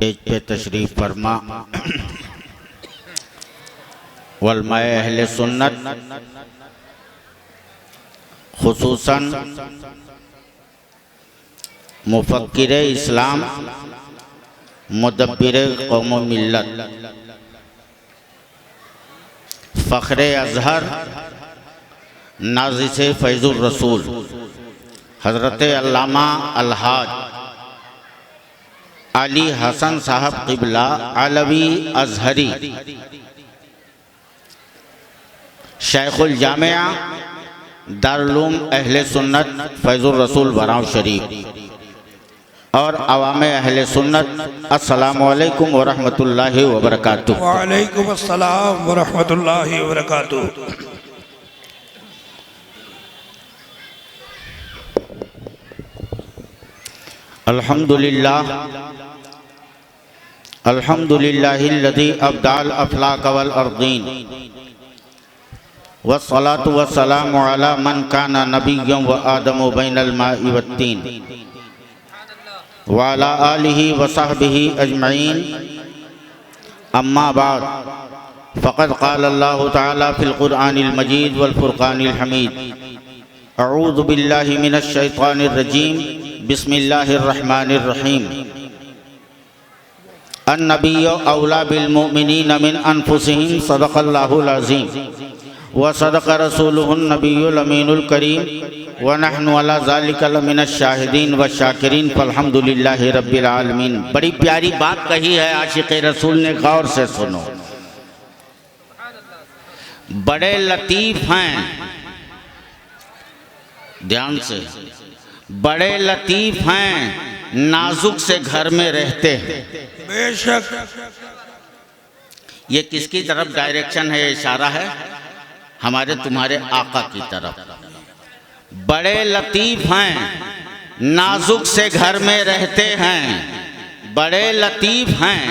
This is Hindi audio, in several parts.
स्टेज पे तशरीफ़ फरमा उलमाए अहले सुन्नत, खुसूसन मुफक्किर इस्लाम, मुदब्बिर कौम मिल्लत, फ़ख्रे अज़हर, नाज़िस फैज़ुर रसूल हज़रत अल्लामा अलहाज अली हसन साहब क़िबला अलवी अज़हरी शेखुल जामिया दारुल अहले सुन्नत फैज़ुर रसूल बराव शरीफ और अवाम अहले सुन्नत, अस्सलामु अलैकुम व रहमतुल्लाहि व बरकातुहू। व अलैकुम अस्सलाम व रहमतुल्लाहि व बरकातुहू। अल्हम्दुलिल्लाह अल्हम्दुलिल्लाहिल्लज़ी अब्दाल अफ़लाक वल अर्दीन वस्सलातु वस्सलामु अला मन काना नबिय्यन व आदमु बैनल माइ वत्तीन व अला आलिहि व सहबिहि अजमईन, अम्मा बाद फ़क़द क़ाल अल्लाहु तआला फ़िल क़ुरआनिल मजीद वल फ़ुरक़ानिल हमीद। अऊज़ु बिल्लाहि मिनश शैतानिर रजीम, बिस्मिल्लाहिर रहमानिर रहीम। अन्नबिय्यु औला बिल मुमिनीन मिन अनफुसिहिम, सदक़ल्लाहुल अज़ीम व सदक़ रसूलुहुन नबियुल अमीनुल करीम व नहनु अला ज़ालिका लमिनश शाहिदीन व शाकिरीन फल्हम्दुलिल्लाहि रब्बिल आलमीन। बड़ी प्यारी बात कही है आशिक़े रसूल ने, गौर से सुनो। बड़े लतीफ़ हैं, ध्यान से, बड़े लतीफ़ हैं, नाजुक से घर में रहते हैं। बेशक ये किसकी तरफ डायरेक्शन है, इशारा है हमारे तुम्हारे आका की तरफ। बड़े लतीफ़ हैं, नाजुक से घर में रहते हैं। बड़े लतीफ़ हैं,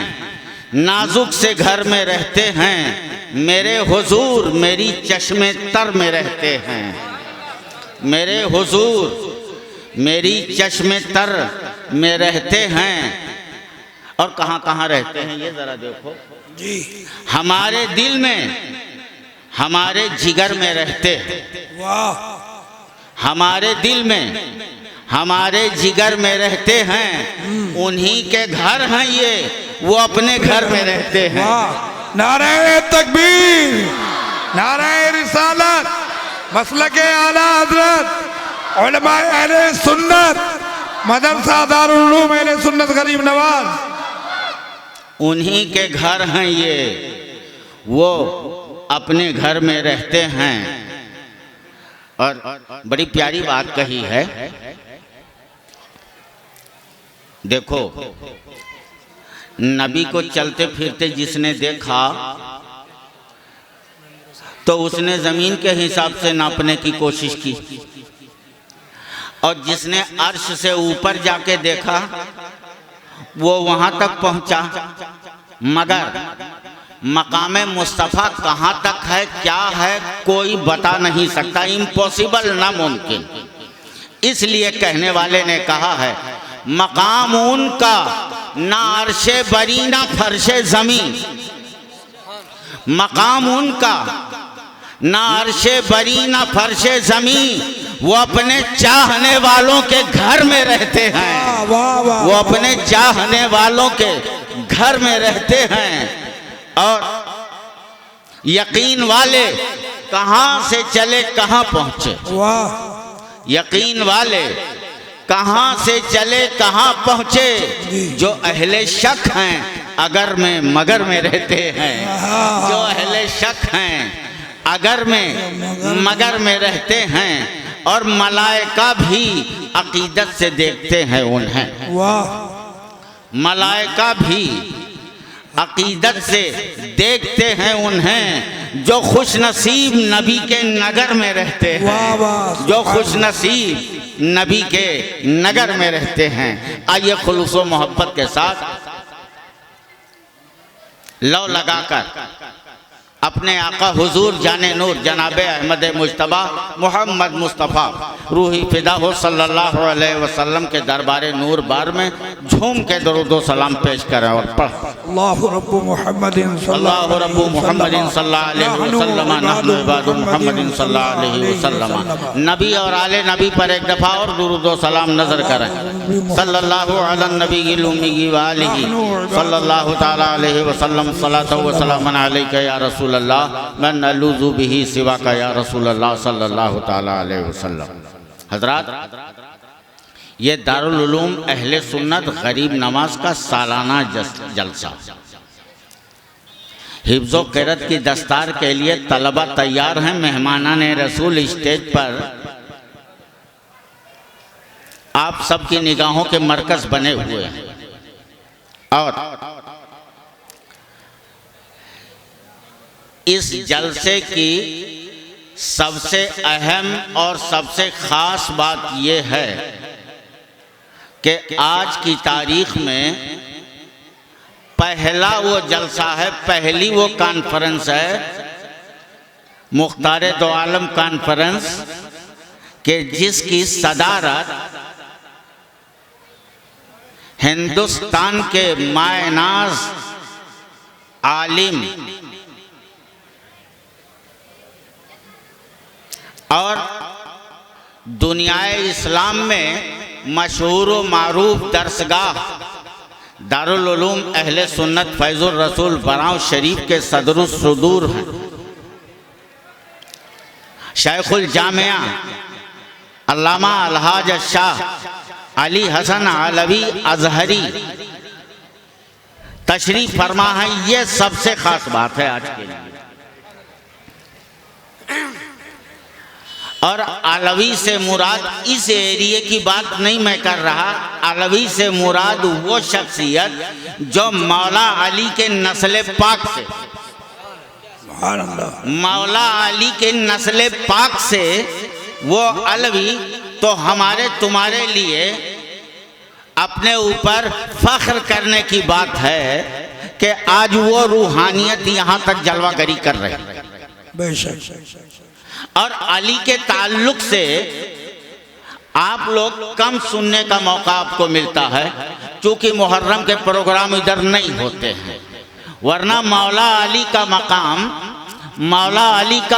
नाजुक से घर में रहते हैं। मेरे हुजूर मेरी चश्मे तर में रहते हैं। मेरे हुजूर मेरी चश्मे तर में रहते हैं। और कहाँ कहाँ रहते हैं ये ज़रा देखो जी। हमारे दिल में, हमारे जिगर में रहते हैं। वाह। हमारे दिल में, हमारे जिगर में रहते हैं। उन्हीं के घर हैं ये, वो अपने घर में रहते हैं। वाह। नारे तकबीर, नारे रिसालत, मसलके आला हज़रत उलमाए अहले सुन्नत, मदरसा दारुल उलूम अहले सुन्नत गरीब नवाज। उन्हीं के घर हैं ये, वो अपने घर में रहते हैं। और बड़ी प्यारी बात कही है, देखो नबी को चलते फिरते जिसने देखा तो उसने ज़मीन के हिसाब से नापने की कोशिश की, और जिसने अर्श से ऊपर जाके देखा वो वहाँ तक पहुँचा। मगर मकामे मुस्तफ़ा कहाँ तक है, क्या है, कोई बता नहीं सकता। इम्पॉसिबल, नामुमकिन। इसलिए कहने वाले ने कहा है, मकाम उनका ना अर्शे बरी ना फर्शे ज़मीन। मकाम उनका ना अर्शे बरी ना फर्शे ज़मीन। वो अपने चाहने वालों के घर में रहते हैं। वो अपने चाहने वालों के घर में रहते हैं। और यकीन वाले कहाँ से चले कहाँ पहुँचे। वाह। यकीन वाले कहाँ से चले कहाँ पहुँचे। जो अहले शक हैं अगर में मगर में रहते हैं। जो अहले शक हैं अगर में मगर में रहते हैं। और मलाइका भी अकीदत से देखते हैं उन्हें। वाह। मलाइका भी अकीदत से देखते हैं उन्हें। जो खुश नसीब नबी के नगर में रहते हैं। जो खुश नसीब नबी के नगर में रहते हैं। आइए खुलूस व मोहब्बत के साथ लौ लगाकर अपने आका हुजूर जाने नूर जनाब अहमद मुज्तबा मोहम्मद मुस्तफ़ा रूही फिदा हो सल्लल्लाहु अलैहि वसल्लम के दरबार नूर बार में झूम के दरूद व सलाम पेश करें और पढ़ अल्लाहु रब्बु मुहम्मदिन अल्लाहु रब्बु मुहम्मदिन सल्लल्लाहु अलैहि वसल्लम नहनु इबादु मुहम्मदिन सल्लल्लाहु अलैहि वसल्लम। नबी और आले नबी पर एक दफ़ा और दरूद व सलाम नजर करें। सल्लल्लाहु अला नबील उम्मी व आलिहि सल्लल्लाहु तआला अलैहि वसल्लम सलातु व सलामन अलैका या रसूल अल्लाह मैं नलूज़ु बिही सिवा का या रसूल अल्लाह सल्लल्लाहु तआला अलैहि वसल्लम। हजरात, ये दारुल उलूम अहले सुन्नत गरीब नवाज का सालाना जलसा हिफ्ज़ो क़िरात की दस्तार के लिए तलबा तैयार हैं। मेहमानाने रसूल स्टेज पर आप सबकी निगाहों के मरकज़ बने हुए हैं और इस जलसे की सबसे अहम और सबसे ख़ास बात यह है कि आज की तारीख़ में पहला वो जलसा है, पहली वो कॉन्फ्रेंस है मुख्तार दो आलम कॉन्फ्रेंस के जिसकी सदारत हिंदुस्तान के मायनाज आलिम और दुनियाए इस्लाम में मशहूर व मारूफ दरसगाह दारुल उलूम अहले सुन्नत फैज़ुर रसूल बराव शरीफ के सदरुल सुदूर हैं शेखुल जामिया अल्लामा अलहाज शाह अली हसन अलवी अजहरी तशरीफ फरमा है। ये सबसे खास बात है आज के लिए। और अलवी से मुराद इस एरिए की बात नहीं मैं कर रहा, अलवी से मुराद वो शख्सियत जो मौला अली के नस्ल पाक से, मौला अली के नस्ल पाक से वो अलवी तो हमारे तुम्हारे लिए अपने ऊपर फख्र करने की बात है कि आज वो रूहानियत यहाँ तक जलवागरी कर रहे हैं। और अली के ताल्लुक से आप लोग कम सुनने का मौका आपको मिलता है क्योंकि मुहर्रम के प्रोग्राम इधर नहीं होते हैं, वरना मौला अली का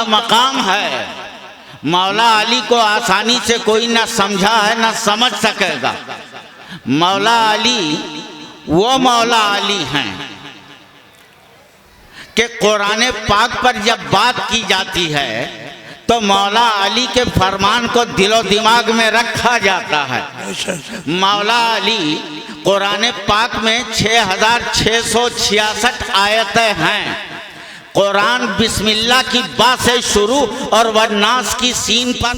मकाम है। मौला अली को आसानी से कोई ना समझा है ना समझ सकेगा। मौला अली वो मौला अली हैं कि कुरान पाक पर जब बात की जाती है तो मौला अली के फरमान को दिलो दिमाग में रखा जाता है। मौला अली कुरान पाक में 6666 आयतें हैं। कुरान बिस्मिल्लाह की बा से शुरू और वन्नास की सीन पर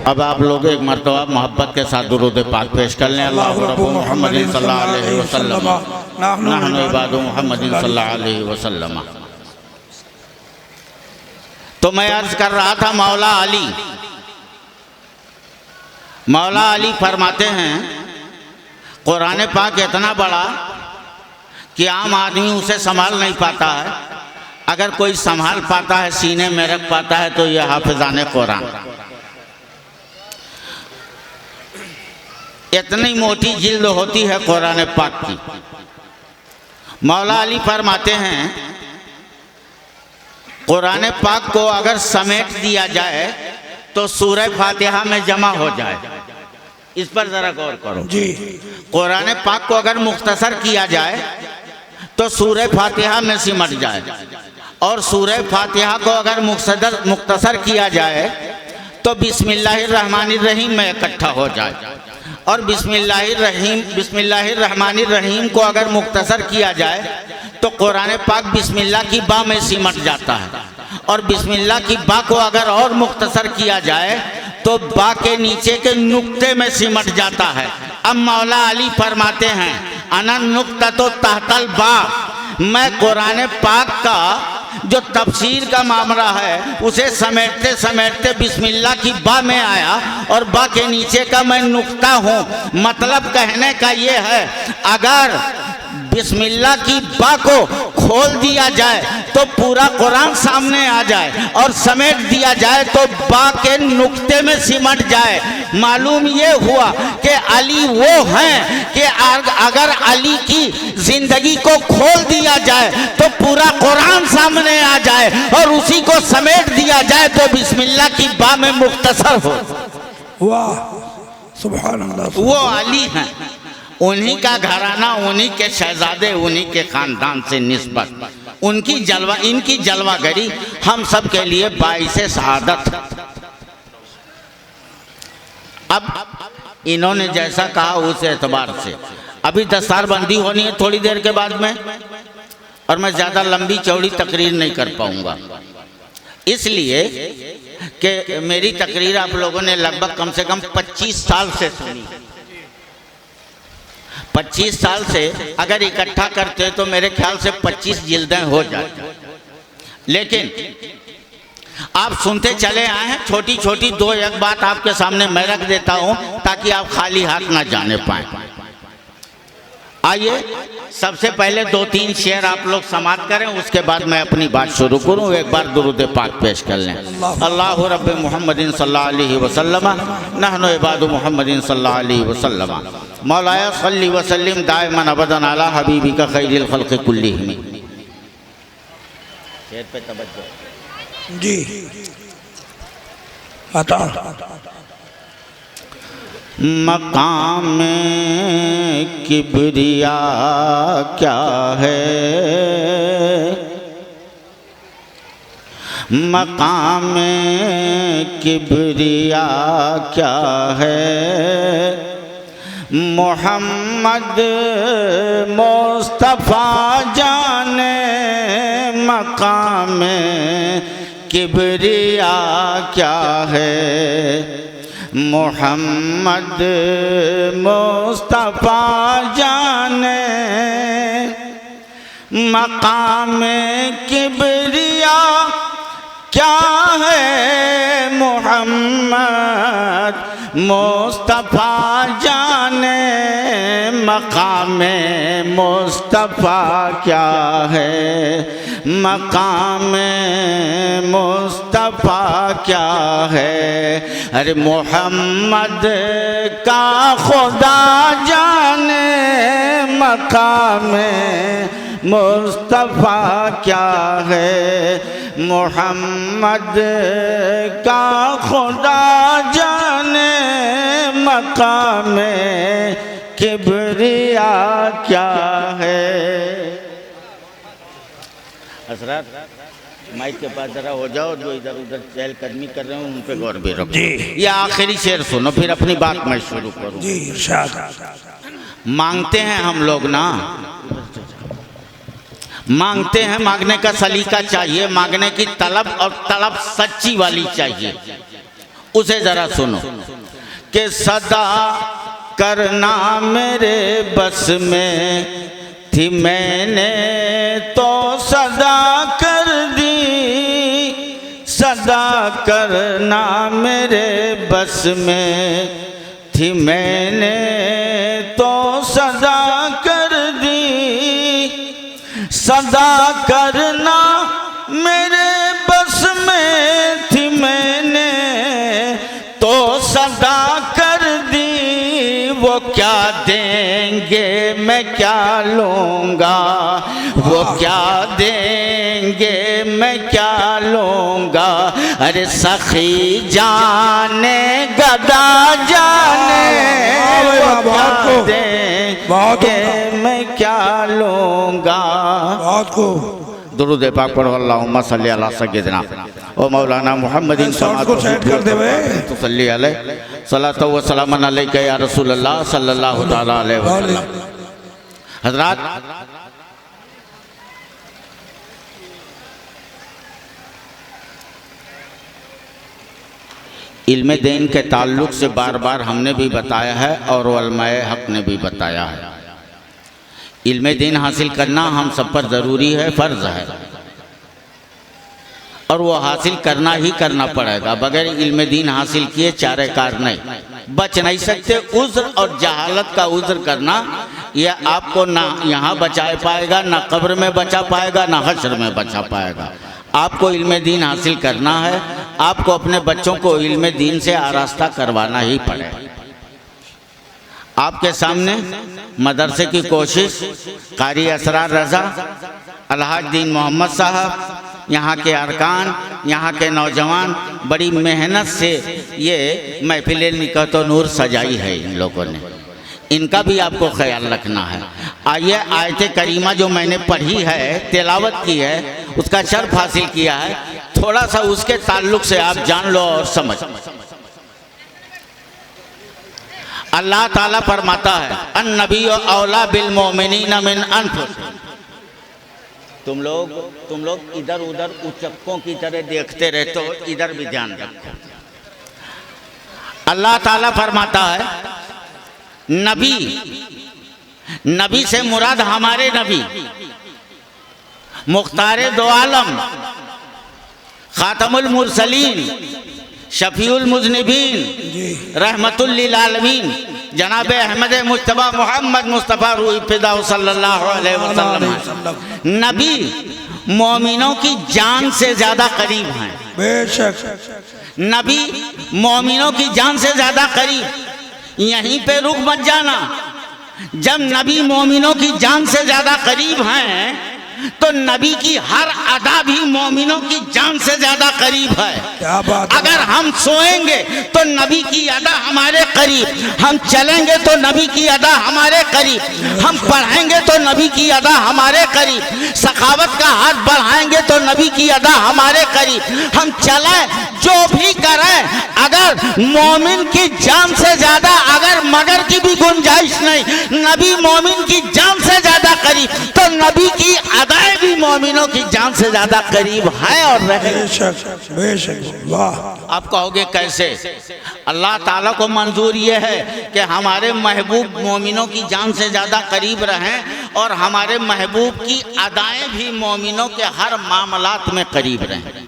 अब आप लोग एक मरतबा मोहब्बत के साथ दुरूद पाक पेश कर लें। अल्लाहु रब्बु मुहम्मदिन सल्लल्लाहु अलैहि वसल्लम नहनु इबादु मुहम्मदिन सल्लल्लाहु अलैहि वसल्लम। तो मैं अर्ज कर रहा था मौला अली फरमाते हैं कुरान पाक इतना बड़ा कि आम आदमी उसे संभाल नहीं पाता है। अगर कोई संभाल पाता है, सीने में रख पाता है तो यह हाफिजाने कुरान। इतनी मोटी जिल्द होती है कुरान पाक की। मौला अली फरमाते हैं कुरान पाक को अगर समेट दिया जाए तो सूरह फातिहा में जमा हो जाए। इस पर जरा गौर करो जी। कुरान पाक को अगर मुख्तसर किया जाए तो सूरह फातिहा में सिमट जाए, और सूरह फातिहा को अगर मुख्तसर किया जाए तो बिस्मिल्लाहिर्रहमानिर्रहीम में इकट्ठा हो जाए, और बिस्मिल्लाहिर्रहमानिर्रहीम को अगर मुख्तसर किया जाए तो कुरान पाक बिस्मिल्लाह की बा में सिमट जाता है, और बिस्मिल्लाह की बा को अगर और मुख्तसर किया जाए तो तो बा के नीचे के नुक्ते में सिमट जाता है। अब मौला अली फरमाते हैं अना नुक्ता तो तहतल बा, मैं कुरान पाक का जो तफसीर का मामला है उसे समेटते समेटते बिस्मिल्लाह की बा में आया और बा के नीचे का मैं नुक्ता हूँ। मतलब कहने का ये है, अगर बिस्मिल्लाह की बा को खोल दिया जाए तो पूरा कुरान सामने आ जाए और समेट दिया जाए तो बा के नुक्ते में सिमट जाए। मालूम ये हुआ कि अली वो हैं कि अगर अली की जिंदगी को खोल दिया जाए तो पूरा कुरान सामने आ जाए और उसी को समेट दिया जाए तो बिस्मिल्लाह की बा में मुख्तसर हो। वाह सुभान अल्लाह। वो अली हैं, उन्हीं का घराना, उन्हीं के शहजादे, उन्हीं के खानदान से निस्बत, उनकी जलवा, इनकी जलवागरी हम सब के लिए बाइसे सआदत। अब इन्होंने जैसा कहा उस एतबार से अभी दस्तारबंदी होनी है थोड़ी देर के बाद में, और मैं ज़्यादा लंबी चौड़ी तकरीर नहीं कर पाऊंगा, इसलिए कि मेरी तकरीर आप लोगों ने लगभग कम से कम 25 साल से सुनी। 25 साल से अगर इकट्ठा करते तो मेरे ख्याल से 25 जिल्दें हो जाती। लेकिन आप सुनते चले आए हैं, छोटी छोटी दो एक बात आपके सामने मैं रख देता हूं ताकि आप खाली हाथ ना जाने पाए। आइए सबसे पहले 2-3 शेर आप लोग समाप्त करें, उसके बाद मैं अपनी बात शुरू करूं। एक बार दुरूद पाक पेश कर लें। अल्लाहु रब्बे मुहम्मदिन सल्लल्लाहु अलैहि वसल्लम नहनु इबादु मुहम्मदिन सल्लल्लाहु अलैहि वसल्लम मौलाया सल्ली वसल्लिम दाइमन अबदन अला हबीबिका खैरिल खल्क़ि कुल्लिहिम। शेर पे तवज्जो जी अता। मकाम किबरिया क्या है, मकाम किबरिया क्या है, मोहम्मद मुस्तफ़ा जाने मकाम किबरिया क्या है, मोहम्मद मुस्तफ़ा जाने मकाम किबरिया क्या है, मोहम्मद मुस्तफ़ा जाने मकाम मुस्तफ़ा क्या है, मकाम मुस्तफ़ा क्या है। अरे मोहम्मद का खुदा जाने मकाम मुस्तफ़ा क्या है, मोहम्मद का खुदा जाने मकाम किबरिया क्या है। असरात माइक के पास जरा हो जाओ, जो इधर उधर चहलकदमी कर रहे हो उन पे गौर भी रखो। ये आखिरी शेर सुनो फिर अपनी बात मैं शुरू करूँ। जी इरशाद। मांगते हैं हम लोग ना, मांगते हैं, मांगने का सलीका चाहिए, मांगने की तलब और तलब सच्ची वाली चाहिए। उसे जरा सुनो कि सदा करना मेरे बस में थी, मैंने तो सदा कर दी, सदा करना मेरे बस में थी, मैंने तो सदा कर दी, सदा करना मेरे बस में थी, मैंने तो सदा कर दी, वो क्या देंगे मैं क्या लूँगा, वो क्या देंगे मैं क्या लूँगा। अरे सखी जाने गदा जाने वो क्या देंगे मैं क्या लूँगा। दुरूद पाक पढ़ो। अल्लाहुम्मा सल्ली अला सय्यिदिना ओ मौलाना मुहम्मदिन सल्ली अलैहि सलातो व सलामन अलैका या रसूल अल्लाह सल्लल्लाहु तआला अलैहि वसल्लम। हज़रात, इल्म दीन के ताल्लुक़ से बार बार हमने भी बताया है और उलमाए हक़ ने भी बताया है। इल्म दीन हासिल करना हम सब पर ज़रूरी है, फ़र्ज़ है, और वो हासिल करना ही करना पड़ेगा। बगैर इल्म दीन हासिल किए चारे कार नहीं, बच नहीं सकते। उज़्र और जहालत का उज़्र करना यह आपको ना यहाँ बचा पाएगा, ना कब्र में बचा पाएगा, ना हश्र में बचा पाएगा। आपको इल्म दीन हासिल करना है, आपको अपने बच्चों को इल्म दीन से आरास्ता करवाना ही पड़ेगा। आपके सामने मदरसे की कोशिश कारी असरार रज़ा, अलहाज दीन मोहम्मद साहब, यहाँ के अरकान, यहाँ के नौजवान बड़ी मेहनत से ये महफिल निकत नूर सजाई है इन लोगों ने। इनका भी आपको ख्याल रखना है। आइए आयत करीमा जो मैंने पढ़ी है, तिलावत की है, उसका शर्फ हासिल किया है, थोड़ा सा उसके ताल्लुक़ से आप जान लो और समझ। अल्लाह ताला फरमाता है अन्नबी औला बिल मोमिनीन मिन अनफुसिहिम। तुम लोग इधर उधर उचक्कों की तरह देखते रहते हो, इधर भी ध्यान रखो। अल्लाह ताला फरमाता है नबी से मुराद हमारे नबी मुख्तारे दो आलम, खातमुल मुरसलीन, शफीउल मुज़निबीन, रहमतुल लिल आलमीन, जनाब अहमद मुस्तफ़ा मोहम्मद मुस्तफ़ा रूह फिदा सल्लल्लाहु अलैहि वसल्लम। नबी मोमिनों की जान से ज़्यादा करीब हैं। बेशक नबी मोमिनों की जान से ज़्यादा करीब। यहीं पे रुक मत जाना। जब नबी मोमिनों की जान से ज़्यादा करीब हैं तो नबी की हर अदा भी मोमिनों की जान से ज्यादा करीब है। क्या बात है। अगर हम सोएंगे तो नबी की अदा हमारे करीब, हम चलेंगे तो नबी की अदा हमारे करीब, हम पढ़ेंगे तो नबी की अदा हमारे करीब, सखावत का हाथ बढ़ाएंगे तो नबी की अदा हमारे करीब, हम चलें जो भी करें, अगर मोमिन की जान से ज्यादा अगर मगर की भी गुंजाइश नहीं, नबी मोमिन की जान से ज्यादा करीब, तो नबी की अदाएं भी मोमिनों की जान से ज्यादा करीब है और रहे। बेशक बेशक। वाह। आप कहोगे कैसे? अल्लाह ताला को मंजूर ये है कि हमारे महबूब मोमिनों की जान से ज़्यादा करीब रहें और हमारे महबूब की अदाएं भी मोमिनों के हर मामलात में करीब रहें।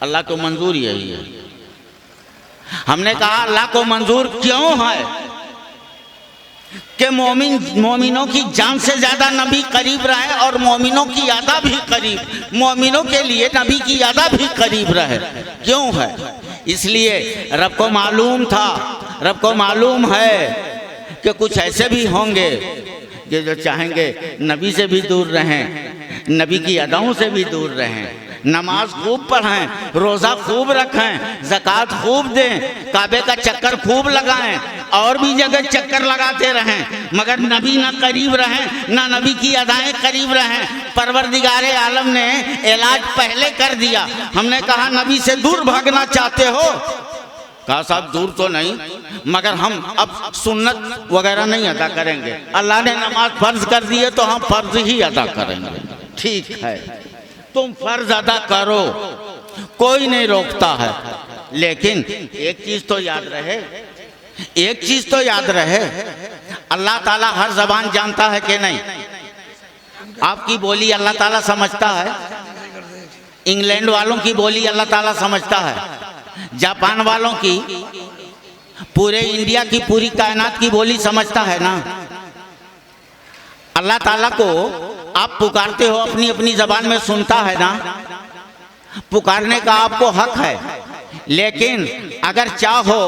अल्लाह को मंजूर यही है। हमने कहा अल्लाह को मंजूर क्यों है कि मोमिनों की जान से ज़्यादा नबी करीब रहे और मोमिनों की अदा भी करीब, मोमिनों के लिए नबी की अदा भी करीब रहे। क्यों है? इसलिए रब को मालूम था, रब को मालूम है कि कुछ ऐसे भी होंगे कि जो चाहेंगे नबी से भी दूर रहें, नबी की अदाओं से भी दूर रहें, नमाज खूब पढ़ें, रोज़ा खूब रखें, ज़कात खूब दें, काबे का चक्कर खूब लगाएं और भी जगह चक्कर लगाते रहें, मगर नबी ना करीब रहें, ना नबी की अदाएं करीब रहें। परवरदिगारे आलम ने इलाज पहले कर दिया। हमने कहा नबी से दूर भागना चाहते हो? कहा साहब दूर तो नहीं, मगर हम अब सुन्नत वगैरह नहीं अदा करेंगे। अल्लाह ने नमाज फर्ज कर दिए तो हम फर्ज ही अदा करेंगे। ठीक है, तुम फर्ज अदा करो, कोई नहीं रोकता है, लेकिन एक चीज तो याद रहे, एक चीज तो याद रहे, अल्लाह ताला हर जबान जानता है कि नहीं? आपकी बोली अल्लाह ताला समझता है, इंग्लैंड वालों की बोली अल्लाह ताला समझता है, जापान वालों की, पूरे इंडिया की, पूरी कायनात की बोली समझता है ना? अल्लाह ताला को आप पुकारते हो, अपनी अपनी जबान में सुनता है ना? पुकारने का आपको हक है, लेकिन अगर चाहो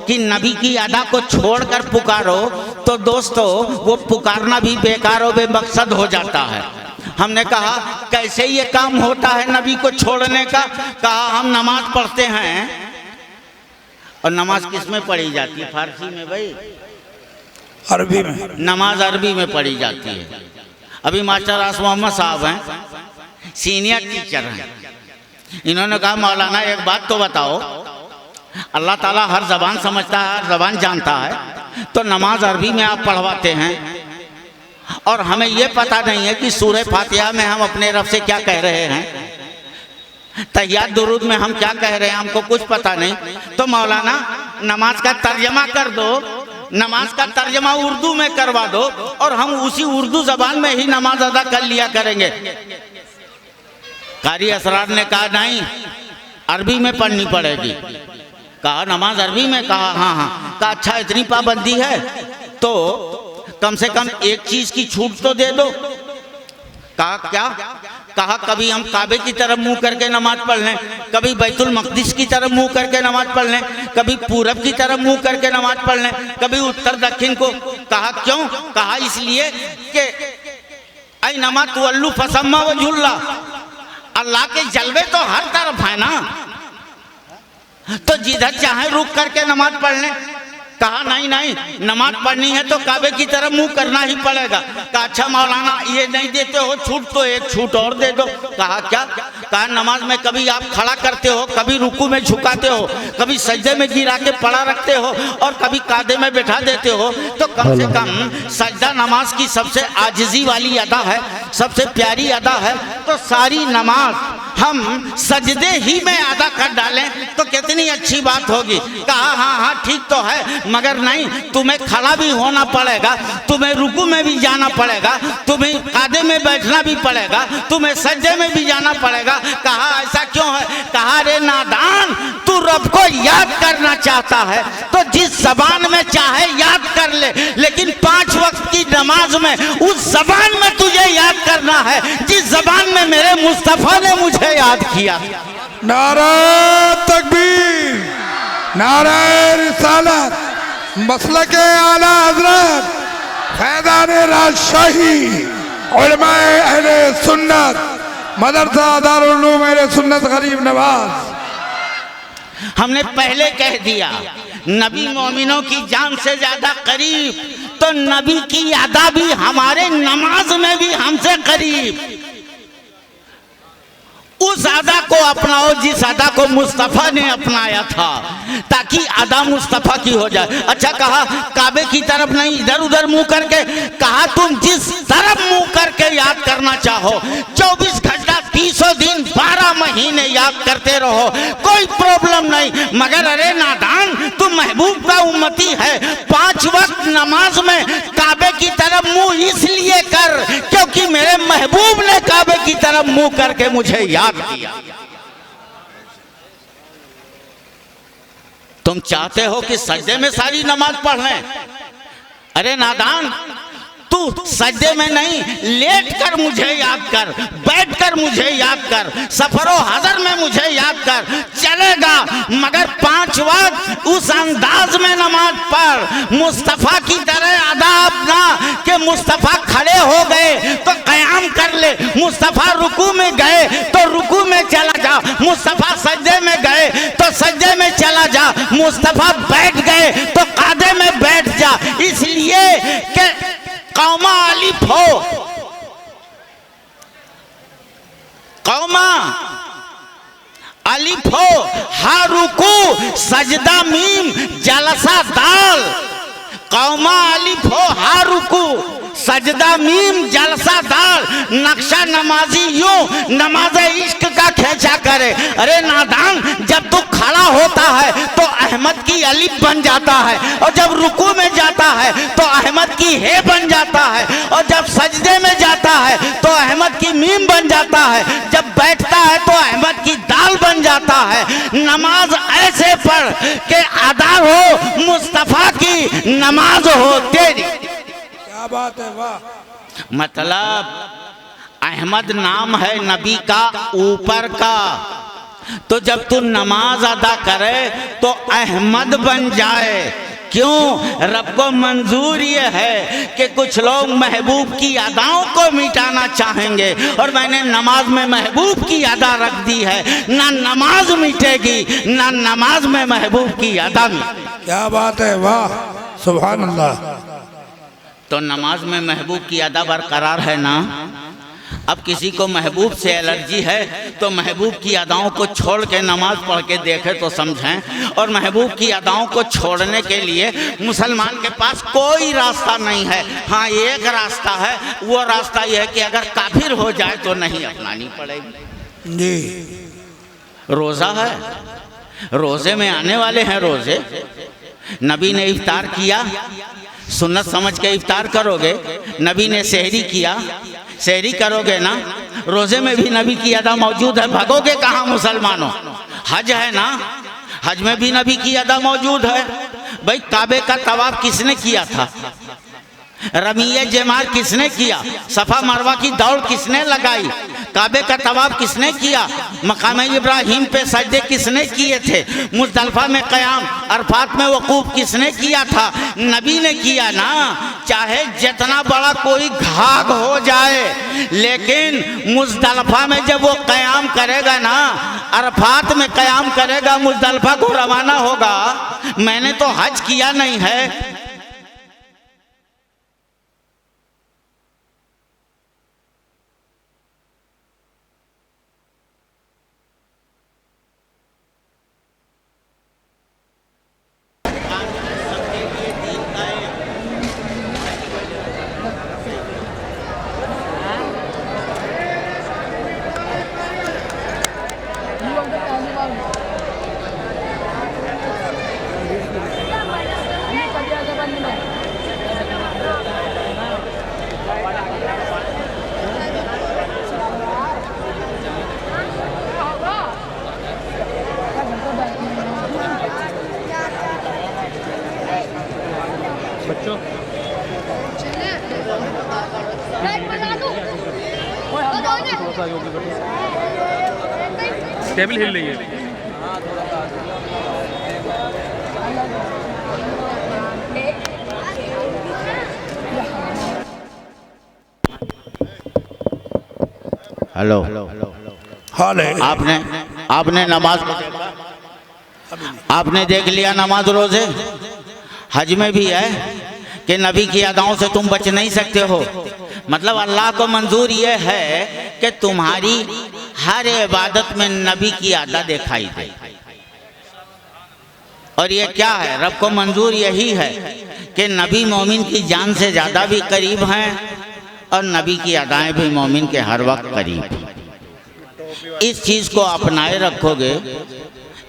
कि नबी की अदा को छोड़कर पुकारो तो दोस्तों वो पुकारना भी बेकार और बेमकसद हो जाता है। हमने कहा कैसे ये काम होता है नबी को छोड़ने का? कहा हम नमाज पढ़ते हैं, और नमाज किस में पढ़ी जाती है? फारसी में भाई, अरबी में। नमाज अरबी में पढ़ी जाती है। अभी मास्टर आस मोहम्मद साहब हैं, सीनियर टीचर हैं, इन्होंने कहा मौलाना एक बात तो बताओ, अल्लाह ताला हर जबान समझता है, हर जबान जानता है, तो नमाज अरबी में आप पढ़वाते हैं और हमें ये पता नहीं है कि सूरह फातिहा में हम अपने रब से क्या कह रहे हैं। तहियात दुरूद में हम क्या कह रहे हैं हमको कुछ पता नहीं, तो मौलाना नमाज का तर्जमा कर दो, नमाज का तर्जमा उर्दू में करवा दो और हम उसी उर्दू जबान में ही नमाज अदा कर लिया करेंगे। कारी असरार ने कहा नहीं, अरबी में पढ़नी पड़ेगी। कहा नमाज अरबी में? कहा हाँ हाँ। कहा अच्छा इतनी पाबंदी है तो कम से कम एक चीज की छूट तो दे दो। कहा क्या? कहा कभी हम काबे की तरफ मुंह करके नमाज पढ़ लें, कभी बैतुल मकदिस की तरफ मुंह करके नमाज पढ़ लें, कभी पूरब की तरफ मुंह करके नमाज पढ़ लें, कभी उत्तर दक्षिण को। कहा क्यों? कहा इसलिए कि ऐ नमा तुअल्लु फसम्मा वजुल्ला, अल्लाह के जलवे तो हर तरफ है ना, तो जिधर चाहे रुक करके नमाज पढ़ लें। कहा नहीं नहीं, नमाज पढ़नी है तो काबे की तरफ मुंह करना ही पड़ेगा। कहा अच्छा मौलाना ये नहीं देते हो छूट, तो एक छूट और दे दो। कहा क्या? कहा नमाज में कभी आप खड़ा करते हो, कभी रुकू में झुकाते हो, कभी सजदे में गिरा के पड़ा रखते हो और कभी कांधे में बैठा देते हो, तो कम से कम सजदा नमाज की सबसे आजिजी वाली अदा है, सबसे प्यारी अदा है, तो सारी नमाज हम सजदे ही में अदा कर डालें तो कितनी अच्छी बात होगी। कहा हाँ हाँ ठीक तो है, मगर नहीं, तुम्हें खड़ा भी होना पड़ेगा, तुम्हें रुकू में भी जाना पड़ेगा, तुम्हें कांधे में बैठना भी पड़ेगा, तुम्हें सजदे में भी जाना पड़ेगा। कहा ऐसा क्यों है? कहा रे नादान, तू रब को याद करना चाहता है तो जिस जबान में चाहे याद कर ले, लेकिन 5 वक्त की नमाज में उस जबान में तुझे याद करना है जिस जबान में मेरे मुस्तफा ने मुझे याद किया। नारा तकबीर, नारा रिसालत, मसलके आला हजरत फैज़ान राजशाही, उलमाए अहले सुन्नत, मदरसा दारुल उलूम अहले सुन्नत गरीब नवाज। हमने पहले कह दिया नबी मोमिनों की जान से ज्यादा करीब, तो नबी की अदा भी हमारे नमाज में भी हमसे करीब। उस अदा को अपनाओ जिस अदा को मुस्तफा ने अपनाया था, ताकि अदा मुस्तफा की हो जाए। अच्छा कहा काबे की तरफ नहीं, इधर उधर मुंह करके। कहा तुम जिस तरफ मुंह करके याद करना चाहो, 24 घंटा 300 दिन 12 महीने याद करते रहो, कोई प्रॉब्लम नहीं। मगर अरे नादान, तुम महबूब का उम्मती है, 5 वक्त नमाज में काबे की तरफ मुंह इसलिए कर क्योंकि मेरे महबूब ने काबे की तरफ मुंह करके मुझे याद किया। तुम चाहते हो कि सजदे में सारी नमाज पढ़ लें? अरे नादान, तू सजदे में नहीं, लेट कर मुझे याद कर, बैठ कर मुझे याद कर, सफरो हजर में मुझे याद कर, चलेगा। मगर 5 वक्त उस अंदाज में नमाज पढ़, मुस्तफा की तरह अदा अपना कि मुस्तफा खड़े हो गए तो कयाम कर ले, मुस्तफा रुकू में गए तो रुकू में चला जा, मुस्तफा सजदे में गए तो सजदे में चला जा, मुस्तफा बैठ गए तो कांधे में बैठ जा। इसलिए कि कौमा अलिफ हो, कौमा अलिफ हो, हा रुकू सजदा मीम जलसा दाल। कौमा अलिफ हो, हा रुकू सजदा मीम जलसा दाल। नक्शा नमाजी यूं नमाज इश्क का खेचा करे। अरे नादान, जब तू खड़ा होता है तो अहमद की अलिफ बन जाता है, और जब रुकू में जाता है तो अहमद की हे बन जाता है, और जब सजदे में जाता है तो अहमद की मीम बन जाता है, जब बैठता है तो अहमद की दाल बन जाता है। नमाज ऐसे पढ़ के अदा हो मुस्तफा की, नमाज हो तेरी। क्या बात है, वाह। मतलब अहमद नाम है नबी का ऊपर का, तो जब तू नमाज अदा करे तो अहमद बन जाए। क्यों? रब को मंजूर ये है कि कुछ लोग महबूब की अदाओं को मिटाना चाहेंगे, और मैंने नमाज में महबूब की अदा रख दी है। ना नमाज मिटेगी, ना नमाज में महबूब की अदा मिटेगी। क्या बात है, वाह, सुभान अल्लाह। तो नमाज में महबूब की अदा बरकरार है ना। अब किसी को महबूब से एलर्जी है तो महबूब की अदाओं को छोड़ के नमाज पढ़ के देखे तो समझें। और महबूब की अदाओं को छोड़ने के लिए मुसलमान के पास कोई रास्ता नहीं है। हाँ, एक रास्ता है, वो रास्ता यह है कि अगर काफिर हो जाए तो नहीं अपनानी पड़ेगी। जी, रोज़ा है, रोज़े में आने वाले हैं रोज़े। नबी ने इफ्तार किया, सुन्नत समझ के इफ्तार करोगे। नबी ने सहरी किया, सहरी करोगे ना। रोज़े में भी नबी की अदा मौजूद है, भागोगे कहाँ मुसलमानों। हज है ना, हज में भी नबी की अदा मौजूद है। भाई काबे का तवाफ किसने किया था? रमीए जमार किसने किया? सफा मरवा की दौड़ किसने लगाई? काबे का तवाफ किसने किया? मकाम इब्राहिम पे सजदे किसने किए थे? मुज़दलिफा में क़याम, अरफात में वक़ूफ़ किसने किया था? नबी ने किया ना। चाहे जितना बड़ा कोई घाघ हो जाए, लेकिन मुज़दलिफा में जब वो क़याम करेगा ना, अरफात में क़याम करेगा, मुज़दलिफा को रवाना होगा। मैंने तो हज किया नहीं है। बच्चों टेबल हिल रही है। हेलो, हाल है। आपने नमाज, आपने देख लिया नमाज रोजे। हज में भी है कि नबी की अदाओं से तुम बच नहीं सकते हो। मतलब अल्लाह को मंजूर ये है कि तुम्हारी हर इबादत में नबी की अदा दिखाई दे। और ये क्या है? रब को मंजूर यही है कि नबी मोमिन की जान से ज़्यादा भी करीब हैं और नबी की अदाएं भी मोमिन के हर वक्त करीब हैं। इस चीज़ को अपनाए रखोगे,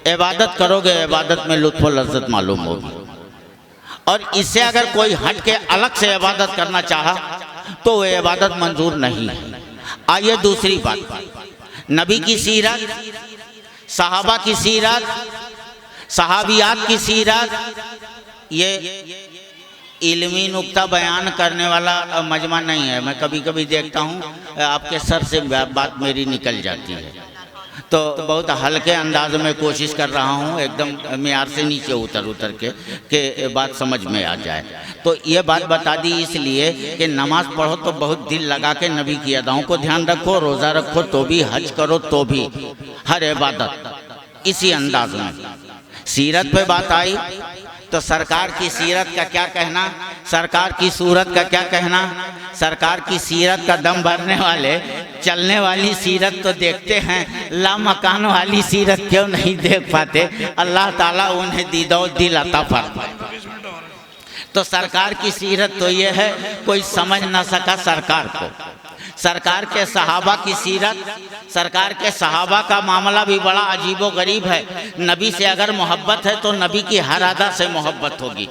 इबादत करोगे, इबादत में लुत्फ़ और लज़्ज़त मालूम होगी। और इससे अगर कोई हट के अलग से इबादत करना चाहा तो वह इबादत मंजूर नहीं है। आइए दूसरी बात, नबी की सीरत, सहाबा की सीरत, सहाबियात की सीरत, ये इल्मी नुक्ता बयान करने वाला मजमा नहीं है। मैं कभी कभी देखता हूँ आपके सर से बात मेरी निकल जाती है, तो बहुत हल्के अंदाज में कोशिश कर रहा हूँ एकदम मियार से नीचे उतर के बात समझ में आ जाए। तो ये बात बता दी इसलिए कि नमाज पढ़ो तो बहुत दिल लगा के नबी की अदाओं को ध्यान रखो, रोज़ा रखो तो भी, हज करो तो भी, हर इबादत इसी अंदाज में। सीरत पे बात आई तो सरकार की सीरत का क्या कहना, सरकार की सूरत का क्या कहना। सरकार की सीरत का दम भरने वाले चलने वाली सीरत तो देखते हैं, लामकान वाली सीरत क्यों नहीं देख पाते? अल्लाह ताला उन्हें दीदो दिल अता फरमाए। तो सरकार की सीरत तो ये है, कोई समझ ना सका सरकार को। सरकार के सहाबा की सीरत, सरकार के सहाबा का मामला भी बड़ा अजीबो गरीब है। नबी से अगर मोहब्बत है तो नबी की हर अदा से मोहब्बत होगी।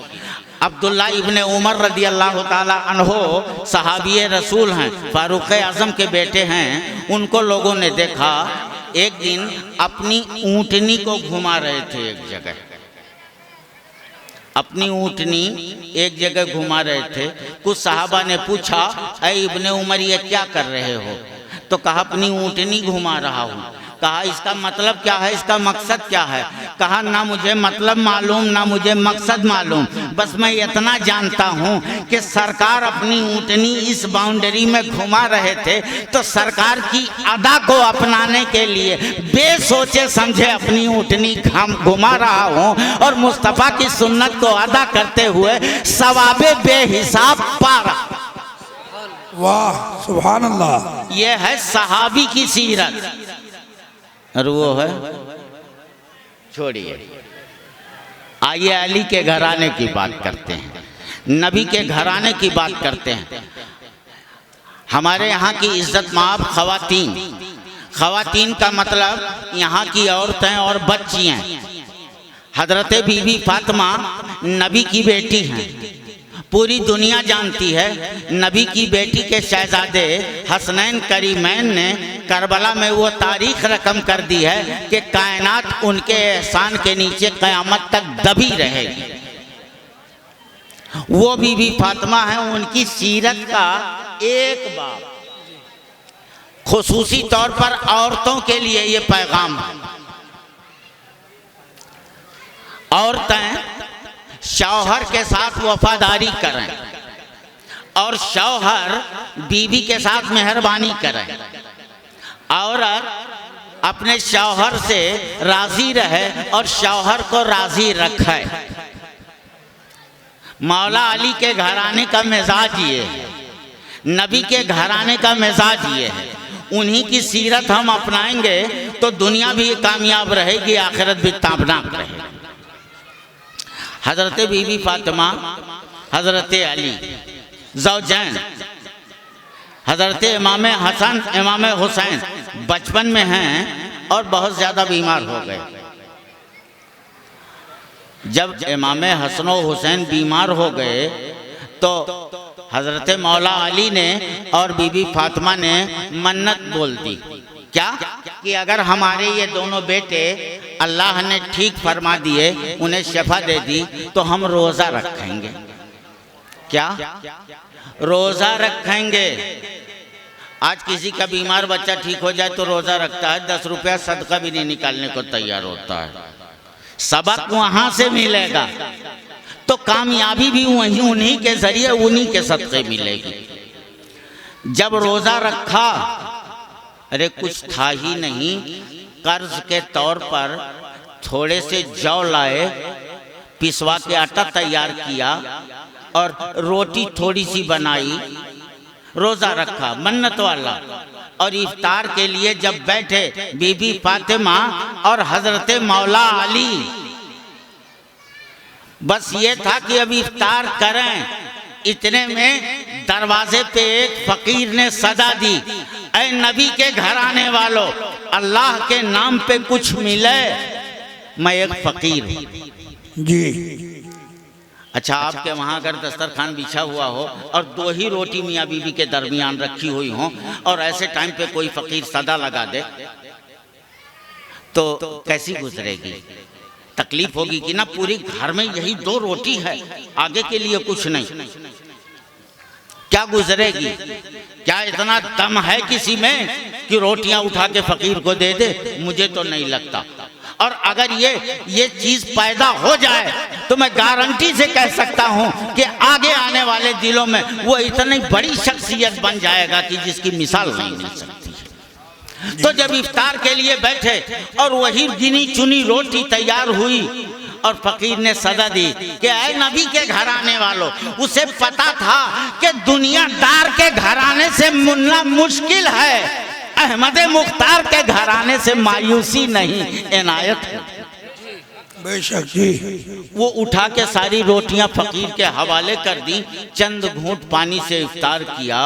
अब्दुल्ला इब्ने उमर रदी अल्लाह ताला अन्हो सहाबी रसूल हैं, फारूक आज़म के बेटे हैं। उनको लोगों ने देखा, एक दिन अपनी ऊँटनी को घुमा रहे थे एक जगह, अपनी ऊँटनी एक जगह घुमा रहे थे। कुछ सहाबा ने पूछा, ऐ इब्ने उमर ये क्या कर रहे हो? तो कहा अपनी ऊँटनी घुमा रहा हूँ। कहा इसका मतलब क्या है, इसका मकसद क्या है? कहा ना मुझे मतलब मालूम ना मुझे मकसद मालूम, बस मैं इतना जानता हूँ कि सरकार अपनी ऊँटनी इस बाउंड्री में घुमा रहे थे तो सरकार की अदा को अपनाने के लिए बेसोचे समझे अपनी ऊँटनी घुमा रहा हूँ और मुस्तफ़ा की सुन्नत को अदा करते हुए सवाबे बेहिसाब पा रहा। वाह सुभान अल्लाह। ये है सहाबी की सीरत। और वो है, छोड़िए, आइए अली के घराने की बात करते हैं, नबी के घराने की बात करते हैं। हमारे यहाँ की इज्जत माब खवातीन, ख़वातीन का मतलब यहाँ की औरतें और बच्चियाँ। हज़रत बीबी फातिमा नबी की बेटी हैं। पूरी दुनिया जानती है नबी की बेटी के शहजादे हसनैन करीमैन ने करबला में वो तारीख रकम कर दी है कि कायनात उनके एहसान के नीचे क़यामत तक दबी रहेगी। वो बीबी फातिमा है, उनकी सीरत का एक बाब खुसूसी तौर पर औरतों के लिए ये पैगाम है। औरतें शौहर के साथ वफादारी करें और शौहर बीवी के साथ मेहरबानी करें। औरत अपने शौहर से राजी रहे और शौहर को राजी रखे। मौला अली के घराने का मिजाज ये है, नबी के घराने का मिजाज ये है। उन्हीं की सीरत हम अपनाएंगे तो दुनिया भी कामयाब रहेगी, आखिरत भी ताबनाक रहेगी। हज़रत बीबी फातिमा, हज़रत अली ज़ौजैन, हज़रत इमाम हसन इमाम हुसैन बचपन में हैं और बहुत ज़्यादा बीमार हो गए। जब इमाम हसन और हुसैन बीमार हो गए तो हज़रत मौला अली ने और बीबी फातिमा ने मन्नत बोल दी। क्या कि अगर हमारे ये दोनों बेटे अल्लाह ने ठीक फरमा दिए, उन्हें शफा दे दी, तो हम रोज़ा रखेंगे। क्या रोज़ा रखेंगे? आज किसी का बीमार बच्चा ठीक हो जाए तो रोज़ा रखता है, 10 रुपया सदका भी नहीं निकालने को तैयार होता है। सबक वहाँ से मिलेगा तो कामयाबी भी वहीं उन्हीं के जरिए, उन्हीं के सदक़े मिलेगी। जब रोज़ा रखा, अरे कुछ था ही नहीं, कर्ज के तौर पर थोड़े से जौ लाए, पिसवा के आटा तैयार किया और रोटी थोड़ी सी बनाई, रोज़ा रखा मन्नत वाला। और इफ्तार के लिए जब बैठे बीबी फातिमा और हज़रत मौला अली, बस ये था कि अब इफ्तार करें। इतने में दरवाजे पे एक फकीर ने सदा दी, ऐ नबी के घर आने वालों, अल्लाह के नाम पे कुछ मिले, मैं एक फकीर हूँ। जी। अच्छा, आपके वहाँ अगर दस्तरखान बिछा हुआ हो और 2 ही रोटी मियाँ बीवी के दरमियान रखी हुई हो और ऐसे टाइम पे कोई फकीर सदा लगा दे तो कैसी गुजरेगी? तकलीफ होगी कि ना, पूरी घर में यही 2 रोटी है, आगे के लिए कुछ नहीं। क्या गुजरेगी? क्या इतना दम है किसी में कि रोटियां उठा के फकीर को दे दे? मुझे तो नहीं लगता। और अगर ये चीज पैदा हो जाए तो मैं गारंटी से कह सकता हूं कि आगे आने वाले दिलों में वो इतनी बड़ी शख्सियत बन जाएगा कि जिसकी मिसाल नहीं मिल सकती। तो जब इफ्तार के लिए बैठे और वही गिनी चुनी रोटी तैयार हुई और फकीर ने सदा दी कि ऐ नबी के घराने वालों, उसे पता था कि दुनियादार के घराने से मिलना मुश्किल है, अहमद मुख्तार के घराने से मायूसी नहीं, इनायत है। बेशक जी। वो उठा के सारी रोटियां फकीर के हवाले कर दी, चंद घूंट पानी से इफ्तार किया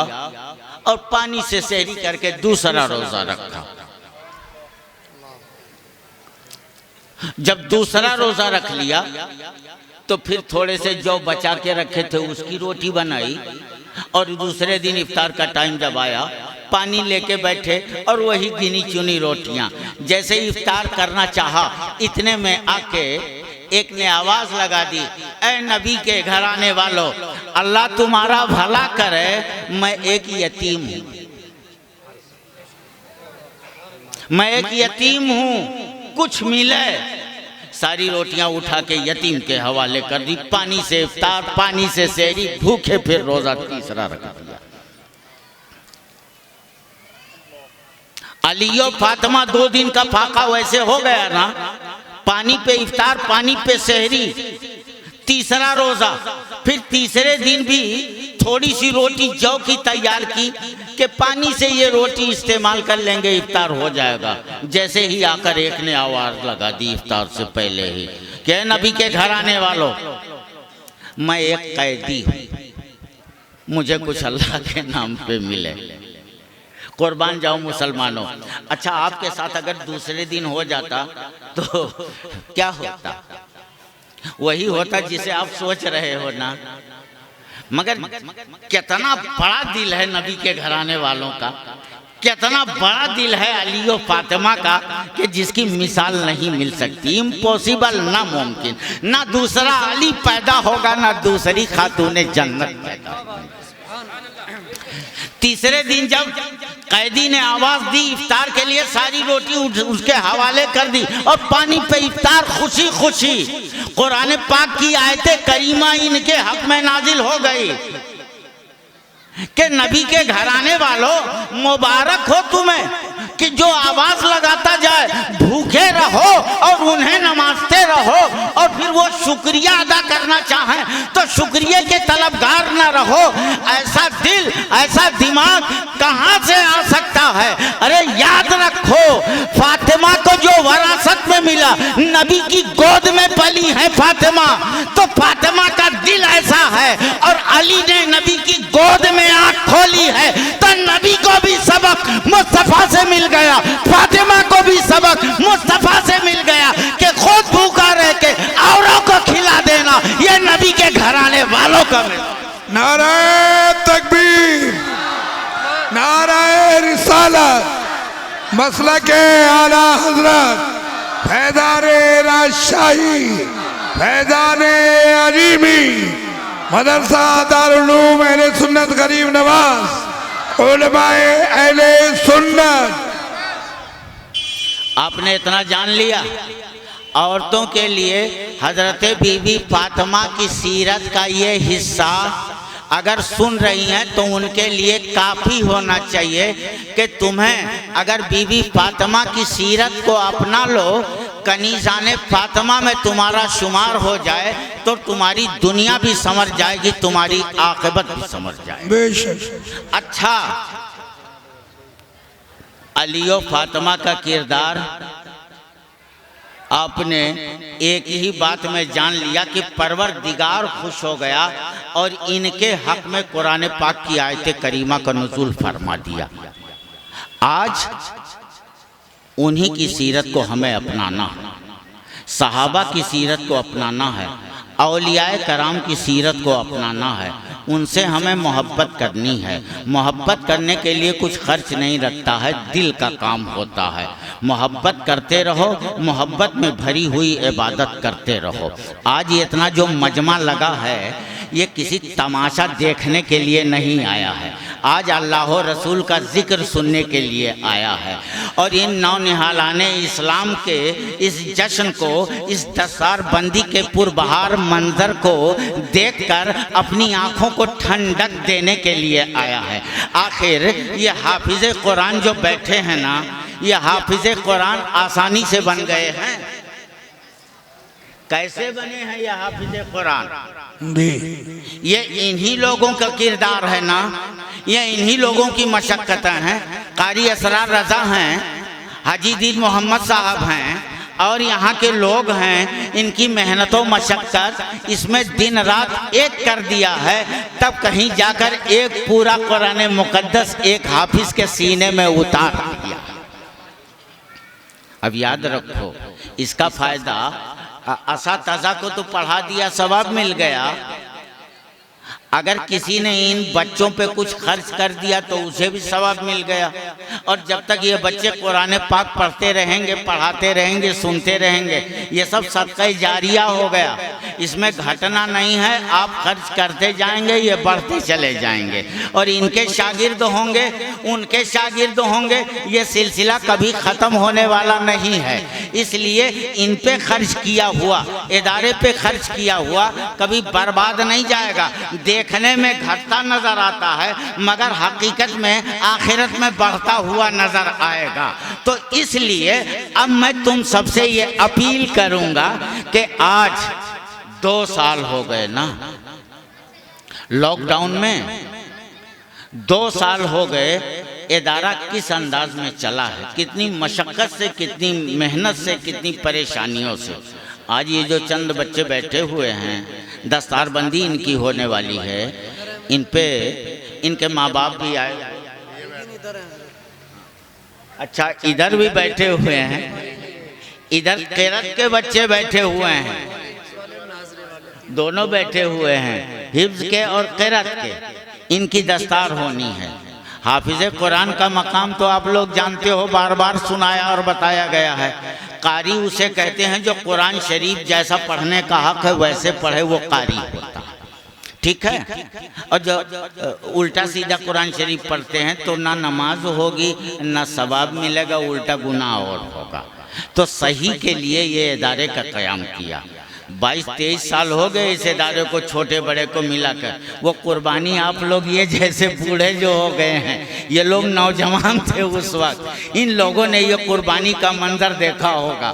और पानी से सहरी करके दूसरा रोजा रखा। जब दूसरा रोजा रख लिया तो फिर थोड़े से जो बचा के रखे थे उसकी रोटी बनाई और दूसरे दिन इफ्तार का टाइम जब आया पानी लेके बैठे और वही गिनी चुनी रोटियां। जैसे इफ्तार करना चाहा, इतने में आके एक ने आवाज लगा दी, ऐ नबी के घराने वालों, अल्लाह तुम्हारा भला करे, मैं एक यतीम हूं, मैं एक यतीम हूं, कुछ मिले। सारी रोटियां उठा के यतीम के हवाले कर दी, पानी से इफ्तार, पानी से सहरी, भूखे फिर रोजा तीसरा रख दिया। अलियो फातिमा 2 दिन का फाका वैसे हो गया ना, पानी पे इफ्तार, पानी पे सहरी, तीसरा रोजा। फिर तीसरे दिन भी थोड़ी सी रोटी जौ की तैयार की कि पानी से ये रोटी इस्तेमाल कर लेंगे, इफ्तार हो जाएगा। जैसे ही आकर एक ने आवाज लगा दी इफ्तार से पहले ही कि नबी के घर आने वालों, मैं एक कैदी हूं, मुझे कुछ अल्लाह के नाम पे मिले, कुर्बान जाओ मुसलमानों। अच्छा, आपके साथ अगर दूसरे दिन हो जाता तो क्या होता? वही होता जिसे आप सोच रहे हो ना। मगर कितना बड़ा दिल है नबी के घराने वालों का, कितना बड़ा दिल है अली और फातिमा का कि जिसकी मिसाल नहीं मिल सकती। इम्पॉसिबल, ना मुमकिन। ना दूसरा अली पैदा होगा, ना दूसरी खातून जन्नत पैदा होगी। तीसरे दिन जब कैदी ने आवाज दी इफ्तार के लिए, सारी रोटी उसके हवाले कर दी और पानी पे इफ्तार। खुशी खुशी कुरान पाक की आयतें करीमा इनके हक में नाजिल हो गई कि नबी के घराने वालों, मुबारक हो तुम्हें कि जो आवाज लगाता जाए भूखे रहो और उन्हें नमाजते रहो, और फिर वो शुक्रिया अदा करना चाहें तो शुक्रिया के तलबगार न रहो। ऐसा दिल, ऐसा दिमाग कहां से आ सकता है? अरे याद रखो, फातिमा को जो वरासत में मिला, नबी की गोद में पली है फातिमा, तो फातिमा का दिल ऐसा है। और अली ने नबी की गोद में आंख खोली है तो नबी को भी सबक मुस्तफा से मिल गया, फातिमा को भी सबक मुस्तफा से मिल गया कि खुद भूखा रह के औरों को खिला देना, ये नबी के घराने वालों का मिल। नाराए तकबीर, नाराए रिसालत, मसलके आला हजरत, फैज़ाने राजशाही, फैज़ाने अजीमी, मदरसा दारुल उलूम अहले सुन्नत गरीब नवाज, उलमाए अहले सुन्नत। आपने इतना जान लिया। औरतों के लिए हजरत बीबी फातिमा की सीरत का ये हिस्सा अगर सुन रही हैं तो उनके लिए काफ़ी होना चाहिए कि तुम्हें अगर बीबी फातिमा की सीरत को अपना लो, कनीज़ाने फातिमा में तुम्हारा शुमार हो जाए तो तुम्हारी दुनिया भी समझ जाएगी, तुम्हारी आक़िबत भी समझ जाएगी। बेशक। अच्छा, अली और फातिमा का किरदार आपने एक ही बात में जान लिया कि परवरदिगार खुश हो गया और इनके हक में कुरान पाक की आयत करीमा का नुज़ूल फरमा दिया। आज उन्हीं की सीरत को हमें अपनाना है, सहाबा की सीरत को अपनाना है, औलियाए कराम की सीरत को अपनाना है, उनसे हमें मोहब्बत करनी है। मोहब्बत करने के लिए कुछ खर्च नहीं रखता है, दिल का काम होता है। मोहब्बत करते रहो, मोहब्बत में भरी हुई इबादत करते रहो। आज ये इतना जो मजमा लगा है ये किसी तमाशा देखने के लिए नहीं आया है, आज अल्लाह रसूल का जिक्र सुनने के लिए आया है। और इन नौनिहालाने इस्लाम के इस जश्न को, इस दस्तारबंदी के पुरबहार मंजर को देखकर अपनी आँखों को ठंडक देने के लिए आया है। आखिर ये हाफिज़ कुरान जो बैठे हैं ना, ये हाफिज़ कुरान आसानी से बन गए हैं। कैसे बने हैं ये हाफिज़ कुरान? ये इन्हीं लोगों का किरदार है ना, ये इन्हीं लोगों की मशक्क़तें हैं। कारी असरार रज़ा हैं, हाजी दीन मोहम्मद साहब हैं और यहाँ के लोग हैं। इनकी मेहनत व मशक्क़त इसमें दिन रात एक कर दिया है, तब कहीं जाकर एक पूरा कुरान मुक़द्दस एक हाफिज़ के सीने में उतार दिया। अब याद रखो, इसका फ़ायदा असातिज़ा को तो पढ़ा दिया, सवाब मिल गया। अगर किसी ने इन बच्चों पे कुछ खर्च कर दिया तो उसे भी सवाब मिल गया। और जब तक ये बच्चे कुरान पाक पढ़ते रहेंगे, पढ़ाते रहेंगे, सुनते रहेंगे, ये सब सदका जारिया हो गया। इसमें घटना नहीं है, आप खर्च करते जाएंगे, ये बढ़ते चले जाएंगे। और इनके शागिर्द होंगे, उनके शागिर्द होंगे, ये सिलसिला कभी ख़त्म होने वाला नहीं है। इसलिए इन पे खर्च किया हुआ, इदारे पे खर्च किया हुआ कभी बर्बाद नहीं जाएगा। देखने में घटता नजर आता है मगर हकीकत में आखिरत में बढ़ता हुआ नजर आएगा। तो इसलिए अब मैं तुम सबसे ये अपील करूंगा कि आज 2 साल हो गए ना लॉकडाउन में, 2 साल हो गए इदारा किस अंदाज में चला है, कितनी मशक्क़त से, कितनी मेहनत से, कितनी परेशानियों से। आज ये जो चंद बच्चे बैठे हुए हैं, दस्तारबंदी इनकी होने वाली है, इन पे इनके माँ बाप भी आए, अच्छा, इधर भी बैठे हुए हैं, इधर किरत के बच्चे बैठे हुए हैं, दोनों बैठे हुए हैं, हिफ्ज के और किरत के। इनकी दस्तार होनी है। हाफिज कुरान का मकाम तो आप लोग जानते हो, बार बार सुनाया और बताया गया है। कारी उसे कहते हैं जो कुरान शरीफ जैसा पढ़ने का हक है वैसे पढ़े, वो कारी होता है। ठीक है। और जो उल्टा सीधा कुरान शरीफ पढ़ते हैं तो ना नमाज होगी, ना सवाब मिलेगा, उल्टा गुनाह और होगा। तो सही के लिए ये इदारे का क़याम किया। 22-23 साल हो गए इस इदारे को छोटे बड़े को मिलाकर। वो कुर्बानी आप लोग ये जैसे बूढ़े जो हो गए हैं, ये लोग नौजवान थे उस वक्त, इन लोगों ने ये कुर्बानी का मंजर देखा होगा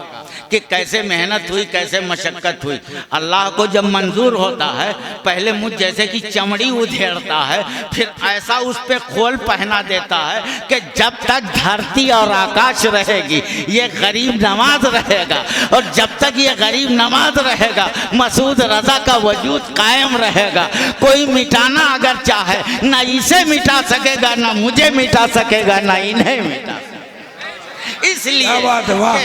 कि कैसे मेहनत हुई, कैसे मशक्क़त हुई। अल्लाह को जब मंजूर होता है, पहले मुझ जैसे की चमड़ी उधेड़ता है, फिर ऐसा उस पर खोल पहना देता है कि जब तक धरती और आकाश रहेगी ये गरीब नवाज रहेगा, और जब तक ये गरीब नवाज रहेगा मसूद रजा का वजूद कायम रहेगा। कोई मिटाना अगर चाहे, ना इसे मिटा सकेगा, ना मुझे मिटा सकेगा, ना इन्हें मिटा। इसलिए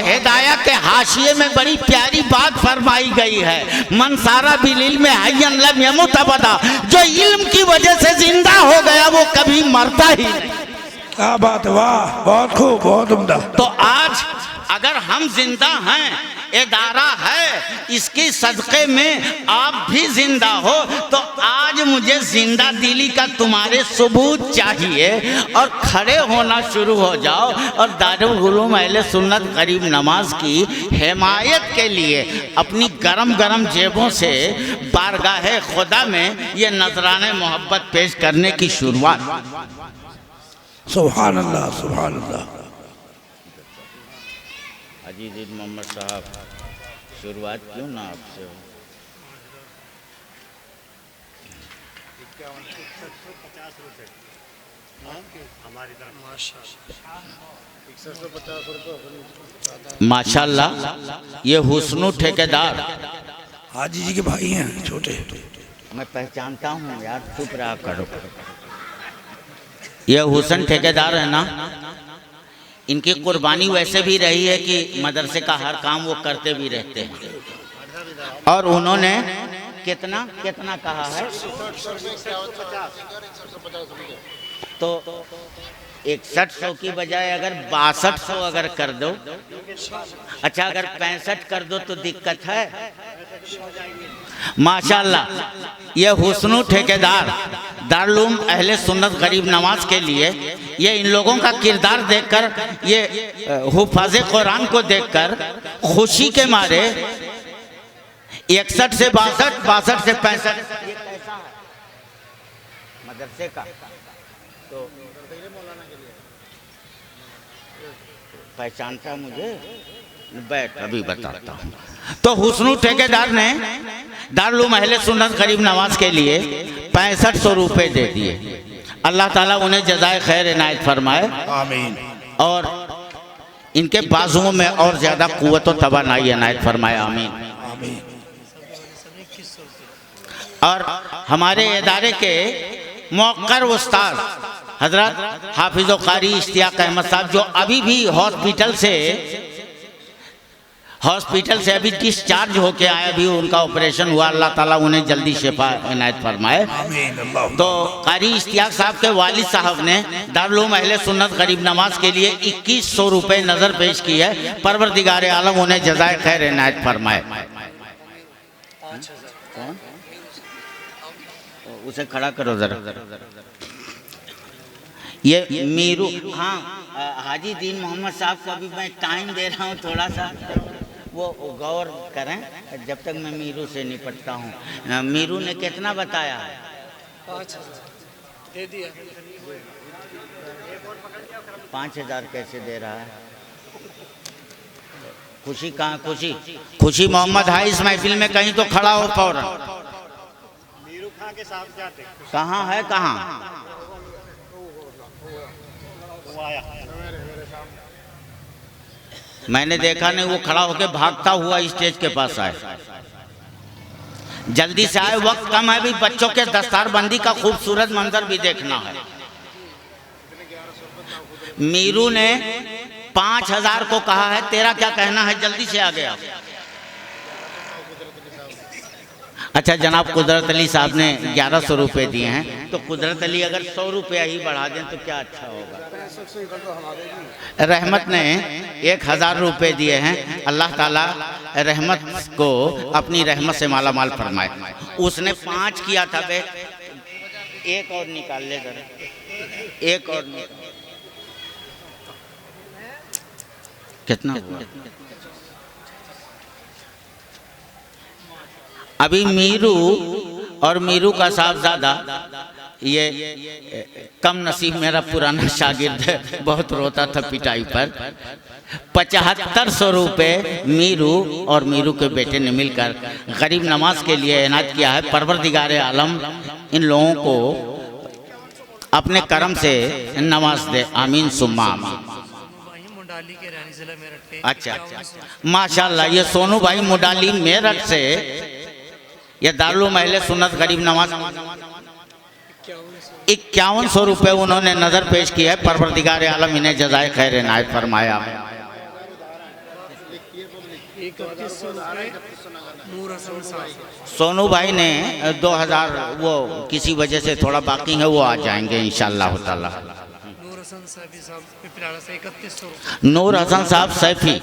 हिदाया के हाशिए में बड़ी प्यारी बात फरमाई गई है, मन सारा बिल में हय्यन लम यमुत अबदा, जो इल्म की वजह से जिंदा हो गया वो कभी मरता ही नहीं। क्या बात, वाह, बहुत खूब, बहुत उम्दा। तो आज अगर हम जिंदा हैं, इदारा है, इसके सदक़े में आप भी जिंदा हो, तो आज मुझे जिंदा दिली का तुम्हारे सबूत चाहिए और खड़े होना शुरू हो जाओ और दारुल उलूम अहले सुन्नत करीब नमाज की हिमायत के लिए अपनी गरम गरम जेबों से बारगाहे खुदा में ये नजराने मोहब्बत पेश करने की शुरुआत। सुभान अल्लाह, सुभान अल्लाह। अजीज मोहम्मद साहब, शुरुआत क्यों ना आपसे हो। माशाल्लाह, ये हुस्नु ठेकेदार हाजी जी के भाई हैं छोटे। मैं पहचानता हूँ यार, चुप रहा करो। ये हुसन ठेकेदार है ना, इनकी कुर्बानी वैसे भी रही है कि मदरसे का हर काम वो करते भी रहते हैं। और उन्होंने कितना कितना कहा है, तो 6100 की बजाय अगर 6200 अगर कर दो, अच्छा अगर 65 कर दो तो दिक्कत है। माशाल्लाह, ये हुस्नु ठेकेदार दारुल अहले सुन्नत गरीब नवाज के लिए, ये इन लोगों का किरदार देखकर, ये हुफ़ाज़े कुरान को देखकर खुशी के मारे 61 से 62, 62 से 65 ये कैसा है मदरसे का, तो पहचानता मुझे, बैठ अभी बताता हूँ। तो हुस्नु ठेकेदार ने दारुल अहले सुन्नत गरीब नवाज के लिए 6500 रुपये दे दिए। अल्लाह ताला उन्हें जज़ाए खैर इनायत फरमाए, आमीन। और इनके बाजुओं में और ज़्यादा कुव्वत व तवानाई इनायत फरमाए, आमीन, आमीन। और हमारे इदारे के मौक़र उस्ताद हजरत हाफिज़ कारी इश्तियाक अहमद साहब, जो अभी भी हॉस्पिटल से अभी डिस्चार्ज होके आए, भी उनका ऑपरेशन हुआ, अल्लाह ताला उन्हें जल्दी शिफा इनायत फरमाए। तो कारी इश्तियाक साहब के वालिद साहब ने दारुल अहले सुन्नत गरीब नवाज के लिए 2100 रुपये नज़र पेश की है। परवरदिगार आलम उन्हें जज़ाए खैर इनायत फरमाए। उसे खड़ा करो जरा। ये मीरू, हाँ, हाजी दीन मोहम्मद साहब को अभी मैं टाइम दे रहा हूँ, थोड़ा सा वो गौर करें जब तक मैं मीरू से निपटता हूँ। मीरू ने कितना बताया? 5000 दे दिया। 5000 कैसे दे रहा है? खुशी कहाँ? खुशी मोहम्मद है इस महफिल में, कहीं तो खड़ा हो फौरन। मीरू खां के साथ जाते कहाँ है, कहाँ? वो आया, मैंने देखा नहीं, वो खड़ा होकर भागता हुआ स्टेज के पास आए। जल्दी से आए, वक्त कम है, भी बच्चों के दस्तारबंदी का खूबसूरत मंजर भी देखना है। मीरू ने 5,000 को कहा है, तेरा क्या कहना है? जल्दी से आ गया। अच्छा जनाब कुदरत अली साहब ने 1100 रुपये दिए हैं, तो कुदरत अली अगर 100 रुपया ही बढ़ा दें तो क्या अच्छा होगा। रहमत ने 1000 रुपये दिए हैं। अल्लाह ताला रहमत को अपनी रहमत से माला माल फरमाए। उसने 5 किया था बे, एक और निकाल ले जरा, एक और निकाल। कितना हुआ? अभी मीरू और मीरू का साहबजादा, ये कम नसीब मेरा पुराना शागिर्द है, बहुत रोता था पिटाई पर। 7500 रुपये मीरू और मीरू के बेटे ने मिलकर गरीब नवाज के लिए इनायत किया है। परवरदिगार आलम इन लोगों को अपने करम से नवाज दे, आमीन सुम्मा आमीन। अच्छा माशाल्लाह, ये सोनू भाई मुडाली मेरठ से, ये दारुल महल सुन्नत गरीब नवाज 5100 रुपये उन्होंने नजर पेश किया है। परवरदिगार आलम इन्हें जज़ाए खैर इनायत फरमाया। सोनू भाई ने 2000, वो किसी वजह से थोड़ा बाकी है, वो आ जाएंगे इंशाअल्लाह ताला। नूर हसन साहब सैफी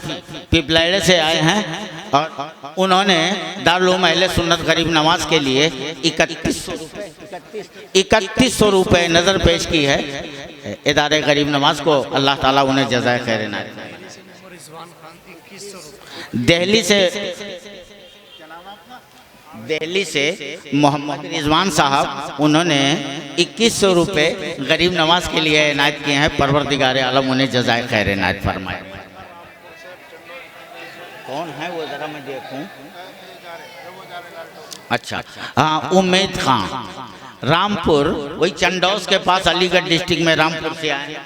पिपलाड़े से आए हैं और उन्होंने दारुल महल सुन्नत गरीब नवाज के लिए 3100 रुपये नज़र पेश की है। इदारे गरीब नवाज को अल्लाह ताला उन्हें जज़ाए खैर इनायत। दिल्ली से मोहम्मद रिजवान साहब, उन्होंने 2100 रुपये गरीब नवाज के लिए इनायत किए हैं। परवरदिगार आलम उन्हें जज़ाए खैर इनायत फरमाए। कौन है वो, जरा मैं देखूं। अच्छा हाँ, उम्मीद खान रामपुर, वही चंडौस के पास अलीगढ़ डिस्ट्रिक्ट में रामपुर से आए।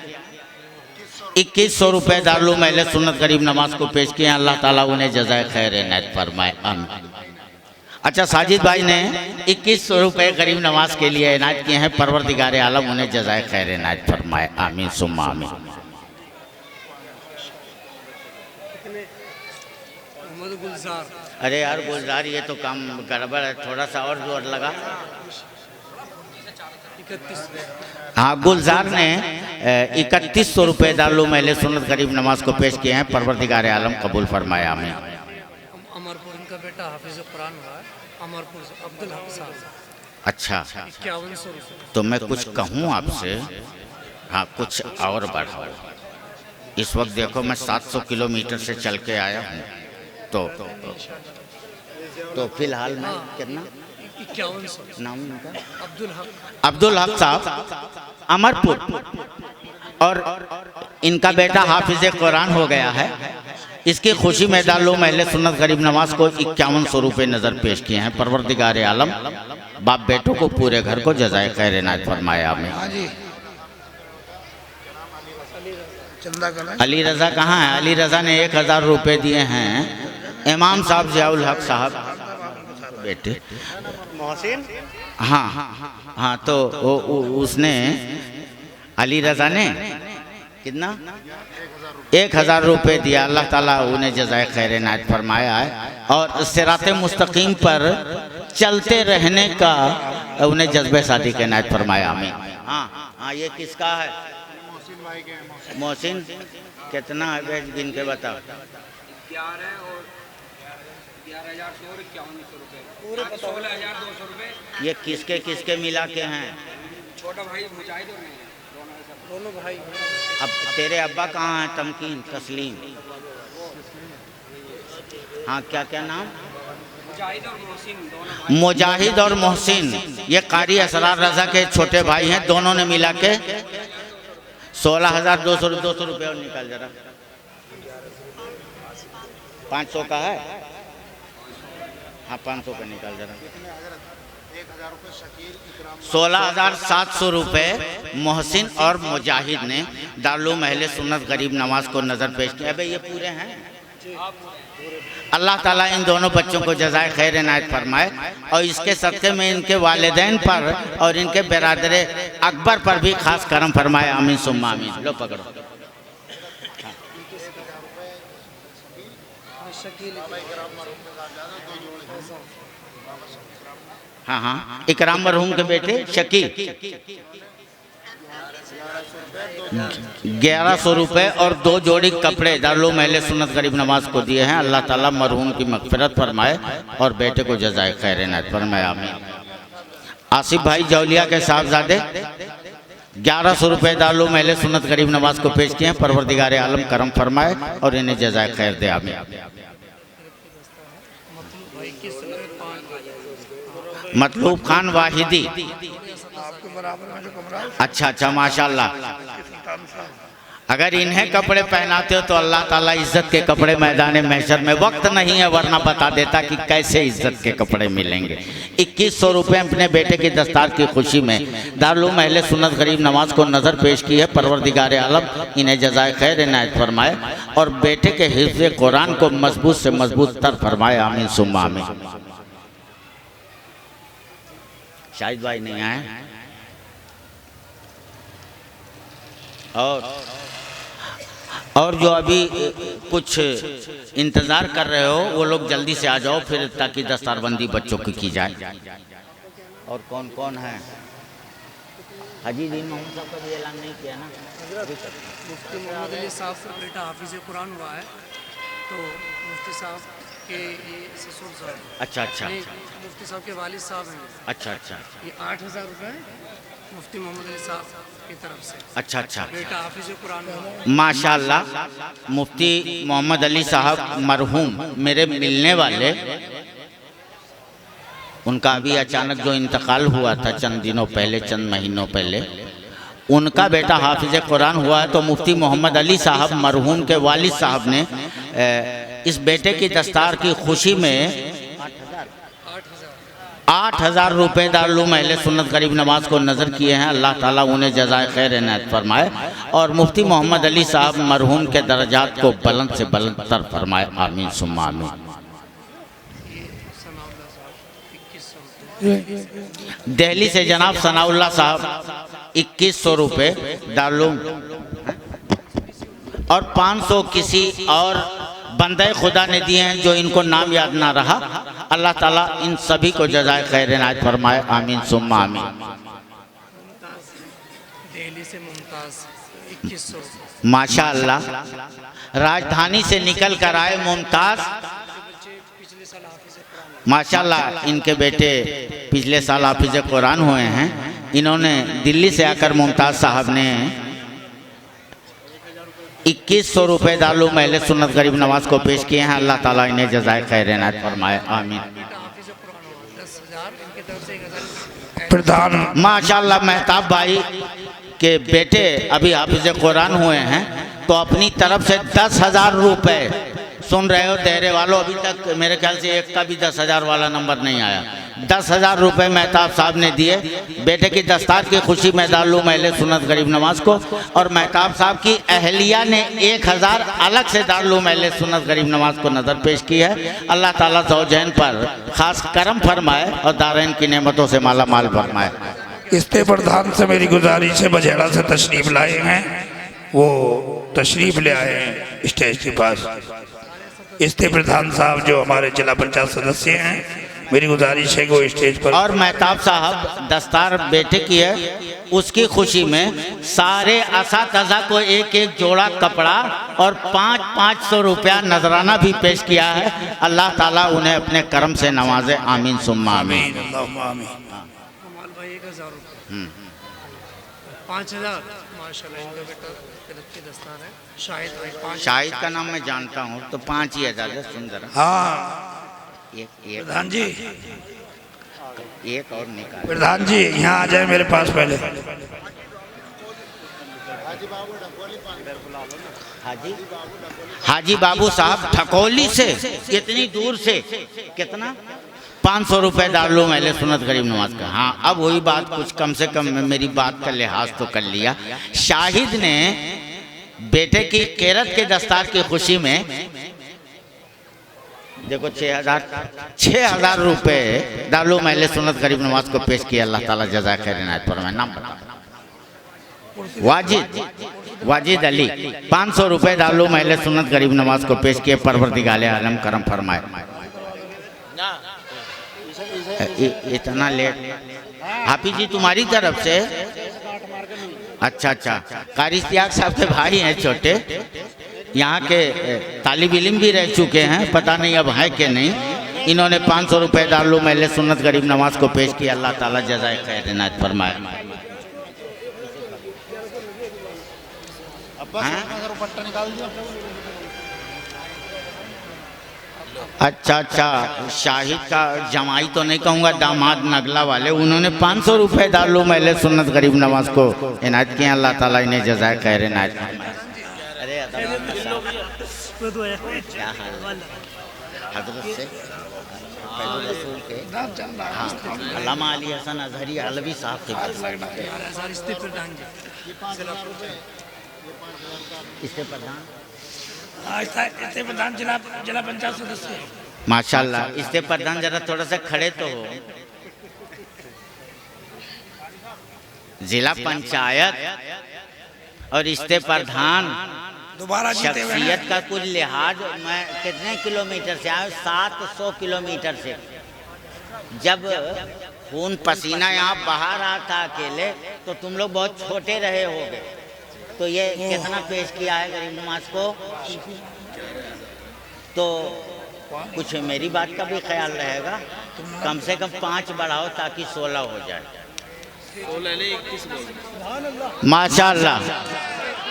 2100 रुपये दारुल महल सुन्नत गरीब नवाज को पेश किए हैं। अल्लाह ताला उन्हें जज़ाए खैर इनायत फरमाए, आमीन। अच्छा साजिद भाई ने 2100 रुपये गरीब नवाज के लिए इनायत किए हैं। परवरदिगार आलम उन्हें जज़ाए खैर इनायत फरमाए, आमीन सुम्मा आमीन। अरे यार गुलजार, ये तो काम गड़बड़ है, थोड़ा सा और जोर लगा। हाँ, गुलजार ने 3100 रुपये दारुल महल सुन्नत गरीब नवाज को पेश किए हैं। परवरदिगार आलम कबूल फरमाए, आमीन। अमरपुर, इनका बेटा हाफिज कुरान हुआ है, अमरपुर से अब्दुल हक साहब। अच्छा 5100 रुपये। तो मैं कुछ कहूँ आपसे, हाँ कुछ और बढ़ाओ। इस वक्त देखो मैं 700 किलोमीटर से चल के आया हूँ, तो फिलहाल मैं कितना 5100। नाम इनका अब्दुल हक साहब, अमरपुर, और इनका बेटा हाफिज कुरान हो गया है। इसकी खुशी में दारुल महल सुन्नत गरीब नवाज को 5100 रुपये नज़र पेश किए हैं। परवरदिगार आलम बाप बेटों को पूरे घर को जज़ाए खैर इनायत फरमाया, आमीन। अली रज़ा कहाँ है? अली रज़ा ने 1000 रुपये दिए हैं। इमाम साहब ज़ियाउल हक साहब बेटे मोहसिन। हाँ, तो उसने अली रज़ा ने कितना 1000 रुपये दिया। अल्लाह ताला उन्हें जज़ाए खैर इनायत फरमाया है और सिराते मुस्तकीम पर चलते रहने का उन्हें जज्बे शादी का इनायत फरमाया, आमीन। हाँ, ये किसका है? मोहसिन। कितना है बेच गिन के बताओ। 11 और 11,100 और 5100 रुपये, पूरे 16,200 रुपये। ये किसके किसके मिला के हैं? छोटा भाई मुजाहिद और मैं, दोनों भाई। अब तेरे अब्बा कहाँ हैं? तमकीन, तस्लीम, हाँ क्या क्या नाम? मुजाहिद और मोहसिन, दोनों भाई। मुजाहिद और मोहसिन, ये कारी असरार रज़ा के छोटे भाई हैं। दोनों ने मिला के 16,200 रुपये। और निकाल जरा, 500 का है। हाँ 500 का निकाल जरा। 16,700 रुपये मोहसिन और मुजाहिद ने दारुल महल सुन्नत गरीब नवाज को नज़र पेश किया। अबे ये पूरे हैं। अल्लाह ताला इन दोनों बच्चों को जज़ाए खैर इनायत फरमाए और इसके सदक़े में इनके वालिदैन पर और इनके बिरादर अकबर पर भी खास करम फरमाए, आमीन सुम्मा आमीन। लो पकड़ो। शकील हाँ हाँ, इकराम मरहूम के बेटे शकील 1100 रुपए और 2 जोड़ी कपड़े दारुल महल सुन्नत गरीब नवाज को दिए हैं। अल्लाह ताला मरहूम की मगफिरत फरमाए और बेटे को जज़ाए खैर इनायत फरमाए, आमीन। आसिफ भाई जौलिया के साहबजादे 1100 रुपए दारुल महल सुन्नत गरीब नवाज को पेश किए हैं। परवरदिगार आलम करम फरमाए और इन्हें जज़ाए खैर दे, आमीन। मतलूब खान वाहिदी, अच्छा अच्छा, माशाल्लाह। अगर इन्हें कपड़े पहनाते हो तो अल्लाह ताला इज्जत के कपड़े मैदान महशर में, वक्त नहीं है वरना बता देता कि कैसे इज्जत के कपड़े मिलेंगे। 2100 रुपये अपने बेटे की दस्तार की खुशी में दारुल महल सुन्नत गरीब नवाज को नज़र पेश की है। परवरदिगार आलम इन्हें जज़ाए खैर इनायत फरमाए और बेटे के हिफ्ज़ कुरान को मजबूत से मजबूत तर फरमाए, आमीन सुम्मा आमीन। शाहिद भाई नहीं आए और जो अभी कुछ इंतज़ार कर रहे हो वो लोग जल्दी से आ जाओ फिर, ताकि दस्तारबंदी बच्चों की जाए। और कौन कौन है? हाजी दीन मोहम्मद साहब का भी ऐलान नहीं किया ना? मुफ्ती मोहम्मद अली साहब का बेटा हाफिज़ कुरान हुआ है, तो मुफ्ती साहब के ये ससुर साहब, अच्छा अच्छा, मुफ्ती साहब के वालिद साहब हैं। अच्छा अच्छा, ये 8000 रुपये मुफ्ती मोहम्मद अली साहब की तरफ से। अच्छा अच्छा, बेटा हाफिज़ कुरान हुआ है। माशाल्लाह। मुफ्ती मोहम्मद अली साहब मरहूम मेरे मिलने वाले, उनका अभी अचानक जो इंतकाल हुआ था चंद दिनों पहले, चंद महीनों पहले, उनका बेटा हाफिज़ कुरान हुआ है। तो मुफ्ती मोहम्मद अली साहब मरहूम के वालिद साहब ने इस बेटे की दस्तार की खुशी में 8000 रुपये दारुल महल सुन्नत गरीब नवाज को नज़र किए हैं। अल्लाह ताला उन्हें जज़ाए खैर इनायत फरमाए और मुफ्ती मोहम्मद अली साहब मरहूम के दर्जात को बुलंद से बुलंद तर फरमाए, आमीन सुम्मा आमीन। दिल्ली से जनाब सनाउल्लाह साहब 2100 रुपये दारुल और 500 किसी और बंदे खुदा ने दिए हैं जो इनको नाम याद ना रहा। अल्लाह ताला इन सभी को जज़ाए खैर इनायत फरमाए, आमीन सुम्मा आमीन। दिल्ली से मुमताज़ 2100, माशाअल्लाह। राजधानी से निकल कर आए मुमताज़, माशाअल्लाह। इनके बेटे पिछले साल हाफिज़ कुरान हुए हैं। इन्होंने दिल्ली से आकर मुमताज़ साहब ने 2100 रुपये दारुल महल सुन्नत गरीब नवाज को पेश किए हैं। अल्लाह ताला इन्हें जज़ाए खैर इनायत फरमाए, आमीन। प्रधान माशाअल्लाह मेहताब भाई के बेटे अभी हाफिज़ कुरान हुए हैं, तो अपनी तरफ से 10,000 रुपये, सुन रहे हो देहरे वालों, अभी तक मेरे ख्याल से एक का भी 10,000 वाला नंबर नहीं आया। 10,000 रुपये मेहताब साहब ने दिए बेटे की दस्तार की खुशी में दारुल महल सुन्नत गरीब नवाज को। और मेहताब साहब की अहलिया ने 1000 अलग से दारुल महल सुन्नत गरीब नवाज को नज़र पेश की है। अल्लाह ताला ज़ौजैन पर ख़ास करम फरमाए और दारैन की नेमतों से माला माल फरमाए। इस्ते प्रधान से मेरी गुजारिश है, बजेड़ा से तशरीफ लाए हैं, वो तशरीफ ले आए हैं स्टेज के पास। इस्ते प्रधान साहब जो हमारे जिला पंचायत सदस्य हैं, मेरी गुजारिश है कि वो स्टेज पर। और मेहताब साहब दस्तार बेटे की है, उसकी खुशी में सारे असातिज़ा को एक एक जोड़ा कपड़ा और 500 रुपया नजराना भी पेश किया है। अल्लाह ताला उन्हें अपने करम से नवाजे, आमीन सुम्मा आमीन। कमाल भाई 1000 रुपये, 5000 माशाल्लाह। इनका बेटा की दस्तार है शाहिद भाई, 5। शाहिद का नाम मैं जानता हूँ, तो 5 ही हजार है। सुंदर हाँ एक प्रधान जी, एक और निकाल। प्रधान जी यहाँ आ जाए मेरे पास पहले। हाजी बाबू साहब ठकोली से, इतनी दूर से, कितना 500 रुपये दारुल महल सुन्नत गरीब नवाज का। हाँ, अब वही बात, कुछ कम से कम मेरी बात का लिहाज तो कर लिया। शाहिद ने बेटे की केरत के दस्तार की खुशी में देखो 6,000 रुपये दारुल महल सुन्नत गरीब नवाज को पेश किया। अल्लाह ताला जज़ा खैर इनायत फरमाए। नाम बता। वाजिद वाजिद अली 500 रुपए डालो महले सुन्नत गरीब नवाज को पेश किए। परवरदिगार आलम करम फरमाए। इतना लेट हाफिज जी तुम्हारी तरफ से? अच्छा अच्छा, कारी इश्तियाक साहब के भाई हैं छोटे, यहाँ के तालिब इल्म भी रह चुके हैं, पता नहीं अब है कि नहीं। इन्होंने 500 रुपए डालो महले सुन्नत गरीब नवाज को पेश किया। अल्लाह ताला जज़ाए खैर इनायत फरमाए। अच्छा अच्छा, शाहिद का जमाई तो नहीं कहूँगा, दामाद नगला वाले, उन्होंने 500 रुपए डालो महले सुन्नत गरीब नवाज को इनायत किया। अल्लाह ताला इन्हें जज़ाए खैर इनायत फरमाए। अरे क्या हाल है हजरत से रसूल के? हाँ, अल्लामा अली हसन अजहरी अलवी साहब के इससे प्रधान जिला पंचायत सदस्य। माशाल्लाह, इससे प्रधान जरा थोड़ा सा खड़े तो हो। जिला पंचायत और इससे प्रधान दोबारा शख्सियत का कुछ लिहाज। मैं कितने किलोमीटर से आया? 700 किलोमीटर से। जब खून पसीना यहाँ बहा रहा था अकेले, तो तुम लोग बहुत छोटे रहे होगे। तो ये कितना पेश किया है गरीब नवाज को? तो कुछ मेरी बात का भी ख्याल रहेगा, कम से कम 5 बढ़ाओ ताकि 16 हो जाए। 16 नहीं 21 बोल। माशाल्लाह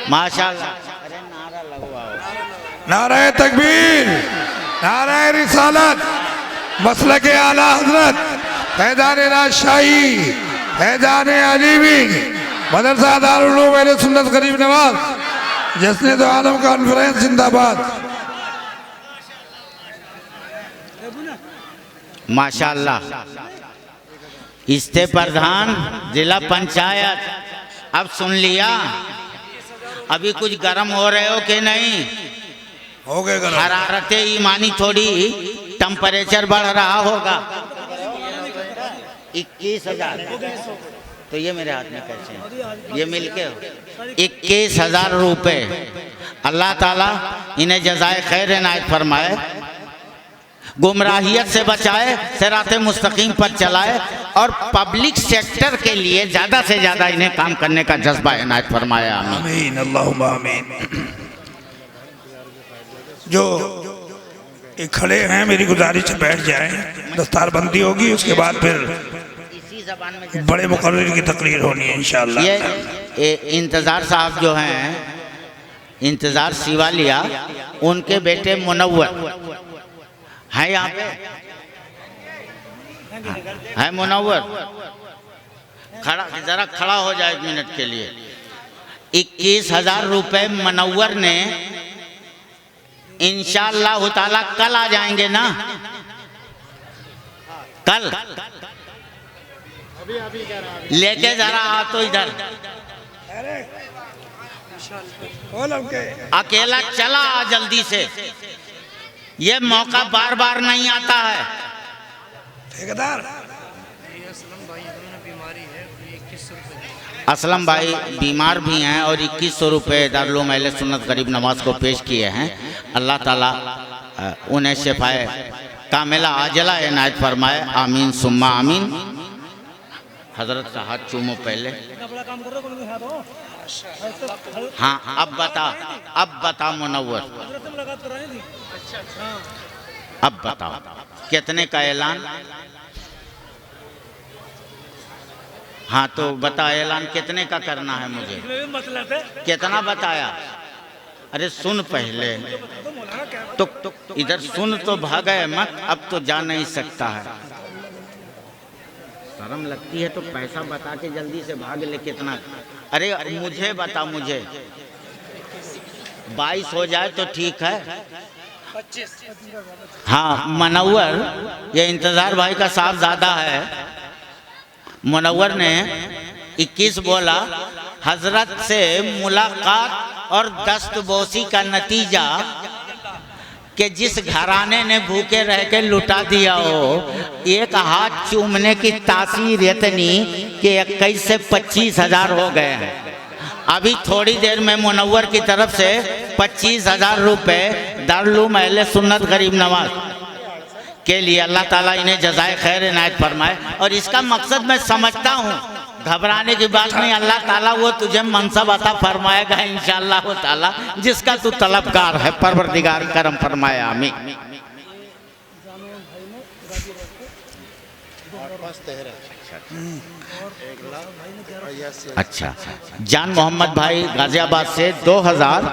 माशाल्लाह। अरे नारा लगवाओ। नारे तकबीर, नारे रिसालत, मसलक आला हजरत, फैज़ान राजशाही, फैज़ान अलीमी, मदरसा दारुल उलूम अहले सुन्नत गरीब नवाज, जश्न दो आलम कॉन्फ्रेंस जिंदाबाद। माशाल्लाह। इससे प्रधान जिला पंचायत, अब सुन लिया? अभी कुछ गर्म हो रहे हो कि नहीं? हो गए गलत। हरारत ईमानी थोड़ी टेम्परेचर बढ़ रहा होगा। 21,000। तो ये मेरे हाथ में कैसे हैं? ये मिलके हो 21,000 रुपए। अल्लाह ताला इन्हें जज़ाए खैर इनायत फरमाए, गुमराहियत से बचाए, सिराते मुस्तकीम पर चलाए और पब्लिक सेक्टर के लिए ज़्यादा से ज़्यादा इन्हें काम करने का जज्बा इनायत फरमाया। आमीन अल्लाहुम्मा आमीन। जो ये खड़े हैं, मेरी गुजारिश से बैठ जाएं, दस्तारबंदी होगी, उसके बाद फिर बड़े मुकर्रर की तकरीर होनी है इंशाअल्लाह। ये इंतज़ार साहब जो हैं, इंतज़ार सिवालिया, उनके बेटे मुनव्वर है यहाँ पे, है मुनव्वर? खड़ा, जरा खड़ा हो जाए 1 मिनट के लिए। 21,000 रुपए मुनव्वर ने इंशाअल्लाह ताला कल आ जाएंगे ना? कल लेके जरा आ तो इधर। अकेला चला आ जल्दी से, ये मौका बार बार नहीं आता है। ठेकेदार असलम भाई बीमार भी हैं और 2100 रुपये दारुल महल सुन्नत गरीब नवाज को पेश किए हैं। अल्लाह ताला उन्हें शिफाए कामिला आजला इनायत फरमाए। आमीन सुम्मा आमीन। हजरत का हाथ चूमो पहले। हाँ, अब बता मुनव्वर, अब बताओ कितने का ऐलान? हाँ तो बता, ऐलान कितने का करना है मुझे? कितना बताया? अरे सुन पहले तो इधर सुन तो भागे मत, अब तो जा नहीं सकता है। शर्म लगती है तो पैसा बता के जल्दी से भाग ले। कितना? अरे मुझे बता, मुझे 22 हो जाए तो ठीक है। 25। हाँ मुनव्वर, ये इंतज़ार भाई का साफ ज़्यादा है। मुनव्वर ने 21 बोला। हजरत से मुलाकात और दस्तबोसी का नतीजा कि जिस घराने ने भूखे रह के लुटा दिया हो, एक हाथ चूमने की तासीर इतनी कि 21 से 25 हज़ार हो गए हैं। अभी थोड़ी देर में मुनव्वर की तरफ से 25,000 रुपये दारुल अहले सुन्नत गरीब नवाज के लिए अल्लाह ताला इन्हें जज़ाए खैर इनायत फरमाए। और इसका मकसद मैं समझता हूँ, घबराने की बात नहीं, अल्लाह ताला वो तुझे मनसब अता फरमाएगा इंशाअल्लाह ताला, जिसका तू तलबगार है। परवरदिगार करम फरमाए, आमीन। अच्छा, जान मोहम्मद भाई गाजियाबाद से 2,000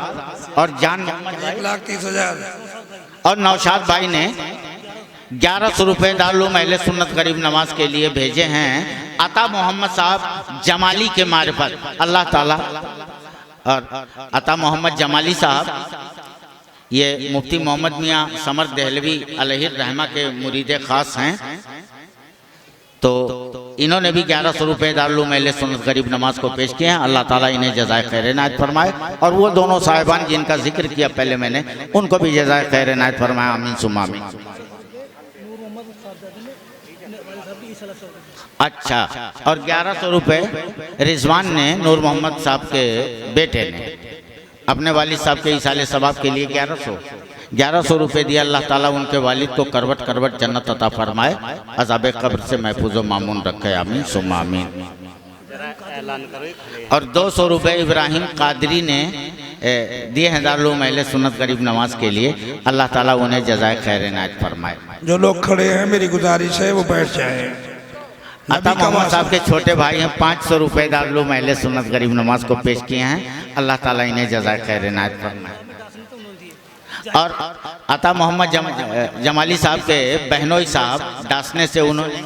और जान मोहम्मद भाई 1,30,000 और नौशाद भाई ने 1100 रुपये दारुल अहले सुन्नत गरीब नवाज के लिए भेजे हैं। अता मोहम्मद साहब जमाली के मारिफत अल्लाह ताला, और अता मोहम्मद जमाली साहब ये मुफ्ती मोहम्मद मियाँ समर दहलवी अलैहि रहमा के मुरीद ख़ास हैं। तो इन्होंने भी 1100 रुपये दारुल अहले सुन्नत गरीब नमाज को पेश किए हैं। अल्लाह ताला इन्हें जज़ाए खैर इनायत फरमाए। और वो दोनों साहिबान जिनका जिक्र किया पहले मैंने, उनको भी जज़ाए खैर इनायत फरमाए, आमीन सुम्मा आमीन। अच्छा, और 1100 रुपये रिजवान ने, नूर मोहम्मद साहब के बेटे ने, अपने वालिद साहब के इसाले सवाब के लिए 1100 रुपये दिया। अल्लाह ताला उनके वालिद को करवट करवट जन्नत अता फरमाए, अज़ाब कब्र से महफूज व मामून रखे, आमीन सुम्मा आमीन। और 200 रुपये इब्राहिम कादरी ने दिए हैं दारुल अहले सुन्नत गरीब नवाज के लिए। अल्लाह ताला उन्हें जज़ाए खैर इनायत फरमाए। जो लोग खड़े हैं मेरी गुजारिश है वो बैठ जाएं। अता मोहम्मद साहब के छोटे भाई हैं, 500 रुपये दारुल अहले सुन्नत गरीब नवाज को पेश किए हैं। अल्लाह ताला इन्हें जज़ाए खैर इनायत फरमाए। और अता मोहम्मद जमाली साहब के बहनोई साहब डासने से, उन्होंने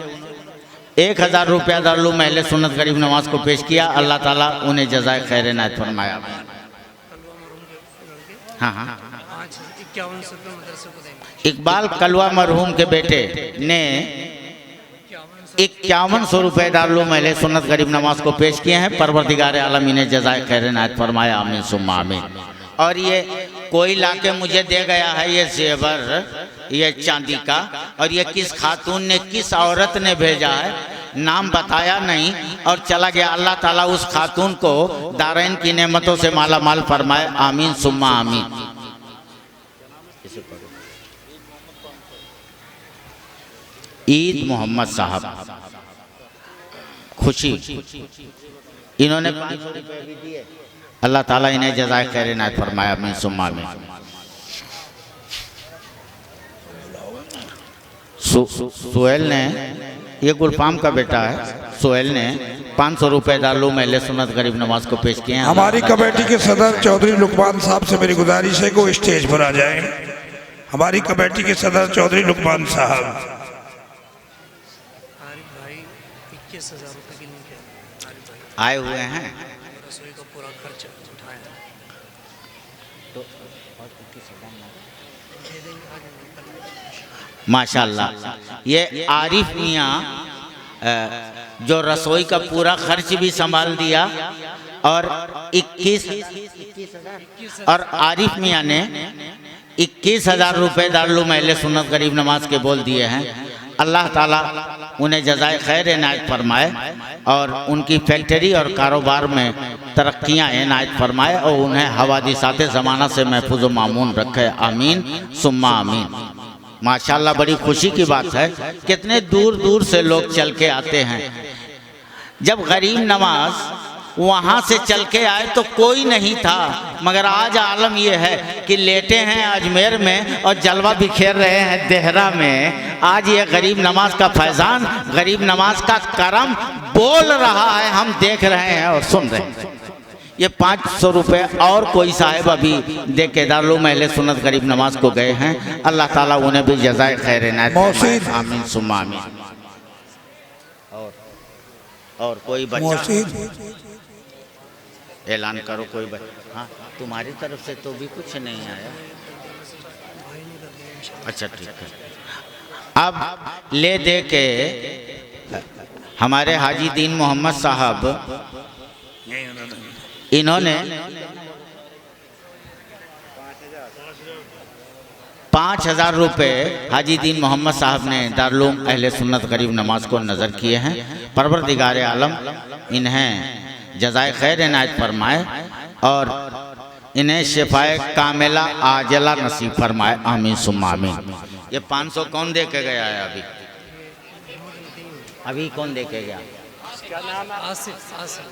1,000 रुपया दारुल अहले सुन्नत गरीब नवाज को पेश किया। अल्लाह ताला उन्हें जज़ाए खैर इनायत फरमाया। हाँ हाँ, 51 रुपये मदरसे को देंगे। इकबाल कलवा मरहूम के बेटे ने 5100 रुपये दारुल अहले सुन्नत गरीब नवाज को पेश किए हैं। परवरदिगार आलम इन्हें जज़ाए खैर इनायत फरमाया, आमीन सुम्मा आमीन। और ये कोई लाके मुझे दे गया है ये जेवर, ये चांदी का, और ये किस खातून ने, किस औरत ने भेजा है, नाम बताया नहीं और चला गया। अल्लाह ताला उस खातून को दारैन की नेमतों से माला माल फरमाए, आमीन सुम्मा आमीन। ईद मोहम्मद साहब खुशी, इन्होंने 500 रुपये भी दिए। अल्लाह ताला इन्हें जज़ाए खैर इनायत फरमाया, आमीन सुम्मा आमीन। सुहेल ने, ये गुलफाम का बेटा है, सुहेल ने 500 रुपये दारुल अहले सुन्नत गरीब नवाज को पेश किए हैं। हमारी कमेटी के सदर चौधरी लुकमान साहब से मेरी गुजारिश है कि वो स्टेज पर आ जाएं। हमारी कमेटी के सदर चौधरी लुकमान साहब। आरिफ भाई 21,000 रुपये की लिंक है। आरिफ भाई आए हुए हैं रसोई का पूरा खर्च उठाया है। तो दे देंगे, आ जाएंगे। माशाल्लाह। ये आरिफ मियाँ जो रसोई का पूरा खर्च भी संभाल दिया, और 21 और आरिफ मियाँ ने 21,000 रुपये दारुल अहले सुन्नत गरीब नवाज के बोल दिए हैं। अल्लाह ताला उन्हें जज़ाए खैर इनायत फरमाए और उनकी फैक्ट्री और कारोबार में तरक्कियाँ इनायत फरमाए और उन्हें हवादिसात ज़माना से महफूज व मामून रखे, आमीन सुम्मा आमीन। माशाल्लाह, बड़ी खुशी की बात है, कितने दूर दूर से लोग चल के आते हैं। जब गरीब नवाज वहाँ से चल के आए तो कोई नहीं था, मगर आज आलम यह है कि लेटे हैं अजमेर में और जलवा बिखेर रहे हैं देहरा में। आज ये गरीब नवाज का फैज़ान, गरीब नवाज का करम बोल रहा है, हम देख रहे हैं और सुन रहे हैं। ये 500 रुपये और कोई साहिब अभी दे के दारुल अहले सुन्नत गरीब नवाज को गए हैं। अल्लाह ताला उन्हें भी जज़ाए खैर इनायत फरमाए, आमीन सुम्मा आमीन। और कोई बच्चा ऐलान करो, कोई बच्चा। हाँ, तुम्हारी तरफ से तो भी कुछ नहीं आया। अच्छा ठीक है। अब ले दे के हमारे हाजी दीन मोहम्मद साहब, इन्होंने 5,000 रुपये हाजी दीन मोहम्मद साहब ने दारुल अहले सुन्नत गरीब नवाज को नज़र किए हैं। परवरदिगार आलम इन्हें जज़ाए खैर इनायत फरमाए और इन्हें शिफाए कामिला आजला नसीब फरमाए, आमीन सुम्मा आमीन। ये 500 कौन दे के गया है अभी? अभी कौन दे के गया?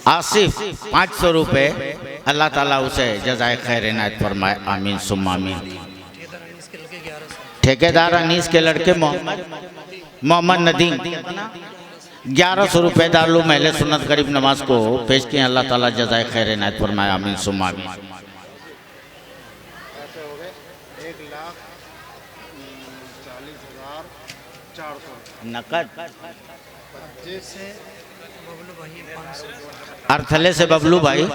आसिफ 500 रुपये। अल्लाह ताला उसे जज़ाए खैर इनायत फरमाए, आमीन सुम्मा आमीन। ठेकेदार अनीस के लड़के मोहम्मद नदीम 1100 रुपये दारुल महल सुन्नत गरीब नवाज को पेश किए। अल्लाह ताला जज़ाए खैर इनायत फरमाए, आमीन सुम्मा आमीन। नकद अर्थले से बबलू भाई,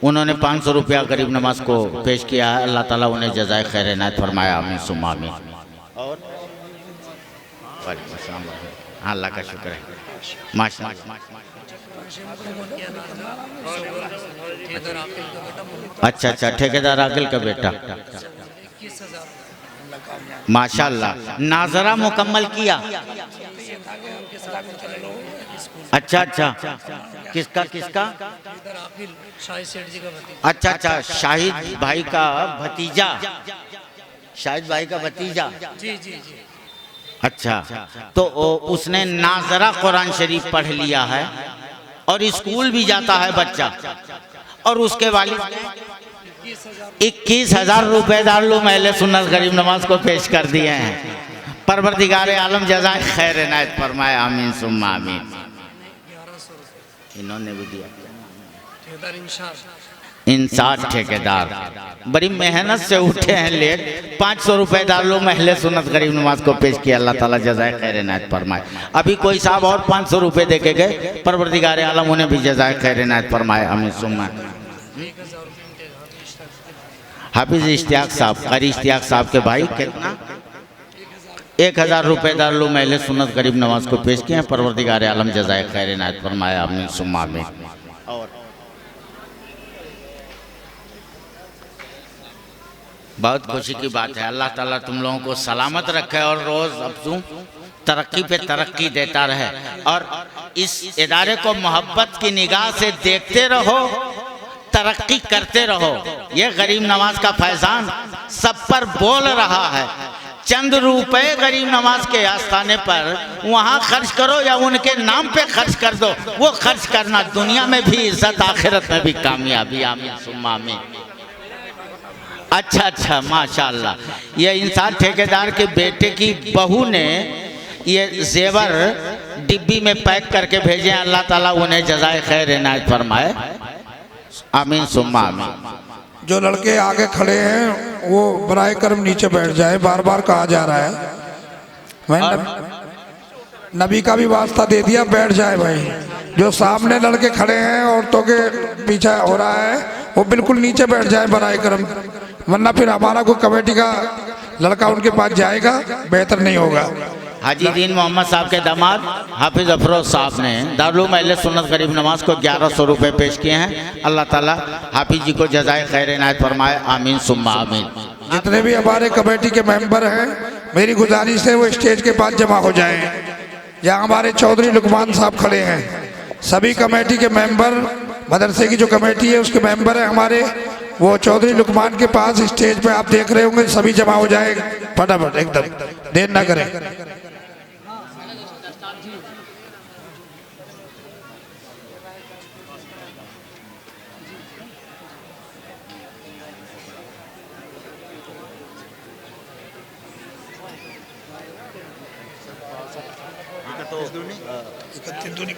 उन्होंने 500 रुपया गरीब नवाज को पेश किया है। अल्लाह ताला उन्हें जज़ाए खैर इनायत फरमाया, आमीन सुम्मा आमीन। और हाँ, अल्लाह का शुक्र है, माशाअल्लाह। अच्छा अच्छा, ठेकेदार आकिल का बेटा, माशाअल्लाह। नाजरा मुकम्मल किया। अच्छा अच्छा, किसका किसका? अच्छा अच्छा, शाहिद भाई का भतीजा, शाहिद भाई का भतीजा। जी जी जी। अच्छा, तो उसने नाजरा कुरान शरीफ पढ़ लिया है और स्कूल भी जाता है बच्चा, और उसके वालिद 21,000 रुपये दारुल महल सुन्नत गरीब नवाज को पेश कर दिए हैं। परवरदिगार आलम जज़ाए खैर इनायत फरमाए, आमीन सुम्मा आमीन। इन्होंने भी दिया। इंसाफ ठेकेदार बड़ी मेहनत से उठे हैं लेट, 500 रुपये दारुल महल सुन्नत गरीब नवाज को पेश किया। अल्लाह ताला जज़ाए खैर इनायत फरमाए। अभी कोई साहब और 500 रुपये दे के गए, परवरदिगार आलम उन्हें भी जज़ाए खैर इनायत फरमाए, आमीन सुम्मा। हाफिज इश्तियाक साहब, कारी इश्तियाक साहब के भाई, कितना? 1000 रुपये दारुल महल सुन्नत गरीब नवाज को पेश किए हैं। परवरदिगार आलम जज़ाए खैर इनायत फरमाए, आमीन सुम्मा आमीन। और बहुत खुशी की बात है, अल्लाह ताला तुम लोगों को सलामत रखे और रोज़ अफजू तरक्की पे तरक्की देता रहे, और इस इदारे को मोहब्बत की निगाह से देखते रहो, तरक्की करते रहो। ये गरीब नवाज का फैजान सब पर बोल रहा है। चंद रुपए गरीब नवाज के आस्थाने पर वहाँ खर्च करो या उनके नाम पे खर्च कर दो, वो खर्च करना दुनिया में भी इज्जत, आखिरत में भी कामयाबी, आमीन सुम्मा आमीन। अच्छा अच्छा, माशाअल्लाह। ये इंसान ठेकेदार के बेटे की बहू ने ये जेवर डिब्बी में पैक करके भेजे। अल्लाह ताला उन्हें जज़ाए खैर इनायत फरमाए, आमीन सुम्मा आमीन। जो लड़के आगे खड़े हैं वो बराए करम नीचे बैठ जाए, बार बार कहा जा रहा है। मैं नबी का भी वास्ता दे दिया, बैठ जाए भाई। जो सामने लड़के खड़े हैं औरतों के पीछे हो रहा है, वो बिल्कुल नीचे बैठ जाए बराए करम, वरना फिर हमारा कोई कमेटी का लड़का उनके पास जाएगा, बेहतर नहीं होगा। हाजी दीन मोहम्मद साहब के दामाद हाफिज अफरोज साहब ने दारुल महल सुन्नत गरीब नवाज को 1100 रुपये पेश किए हैं। अल्लाह ताला हाफिज जी को जज़ाए खैर इनायत फरमाए, आमीन सुम्मा आमीन। जितने भी हमारे कमेटी के मेंबर हैं, मेरी गुजारिश है वो स्टेज के पास जमा हो जाएं, जहाँ हमारे चौधरी लुकमान साहब खड़े हैं। सभी कमेटी के मेंबर, मदरसे की जो कमेटी है उसके मेंबर हैं हमारे, वो चौधरी लुकमान के पास स्टेज पे आप देख रहे होंगे, सभी जमा हो जाए फटाफट, एकदम देर ना करें।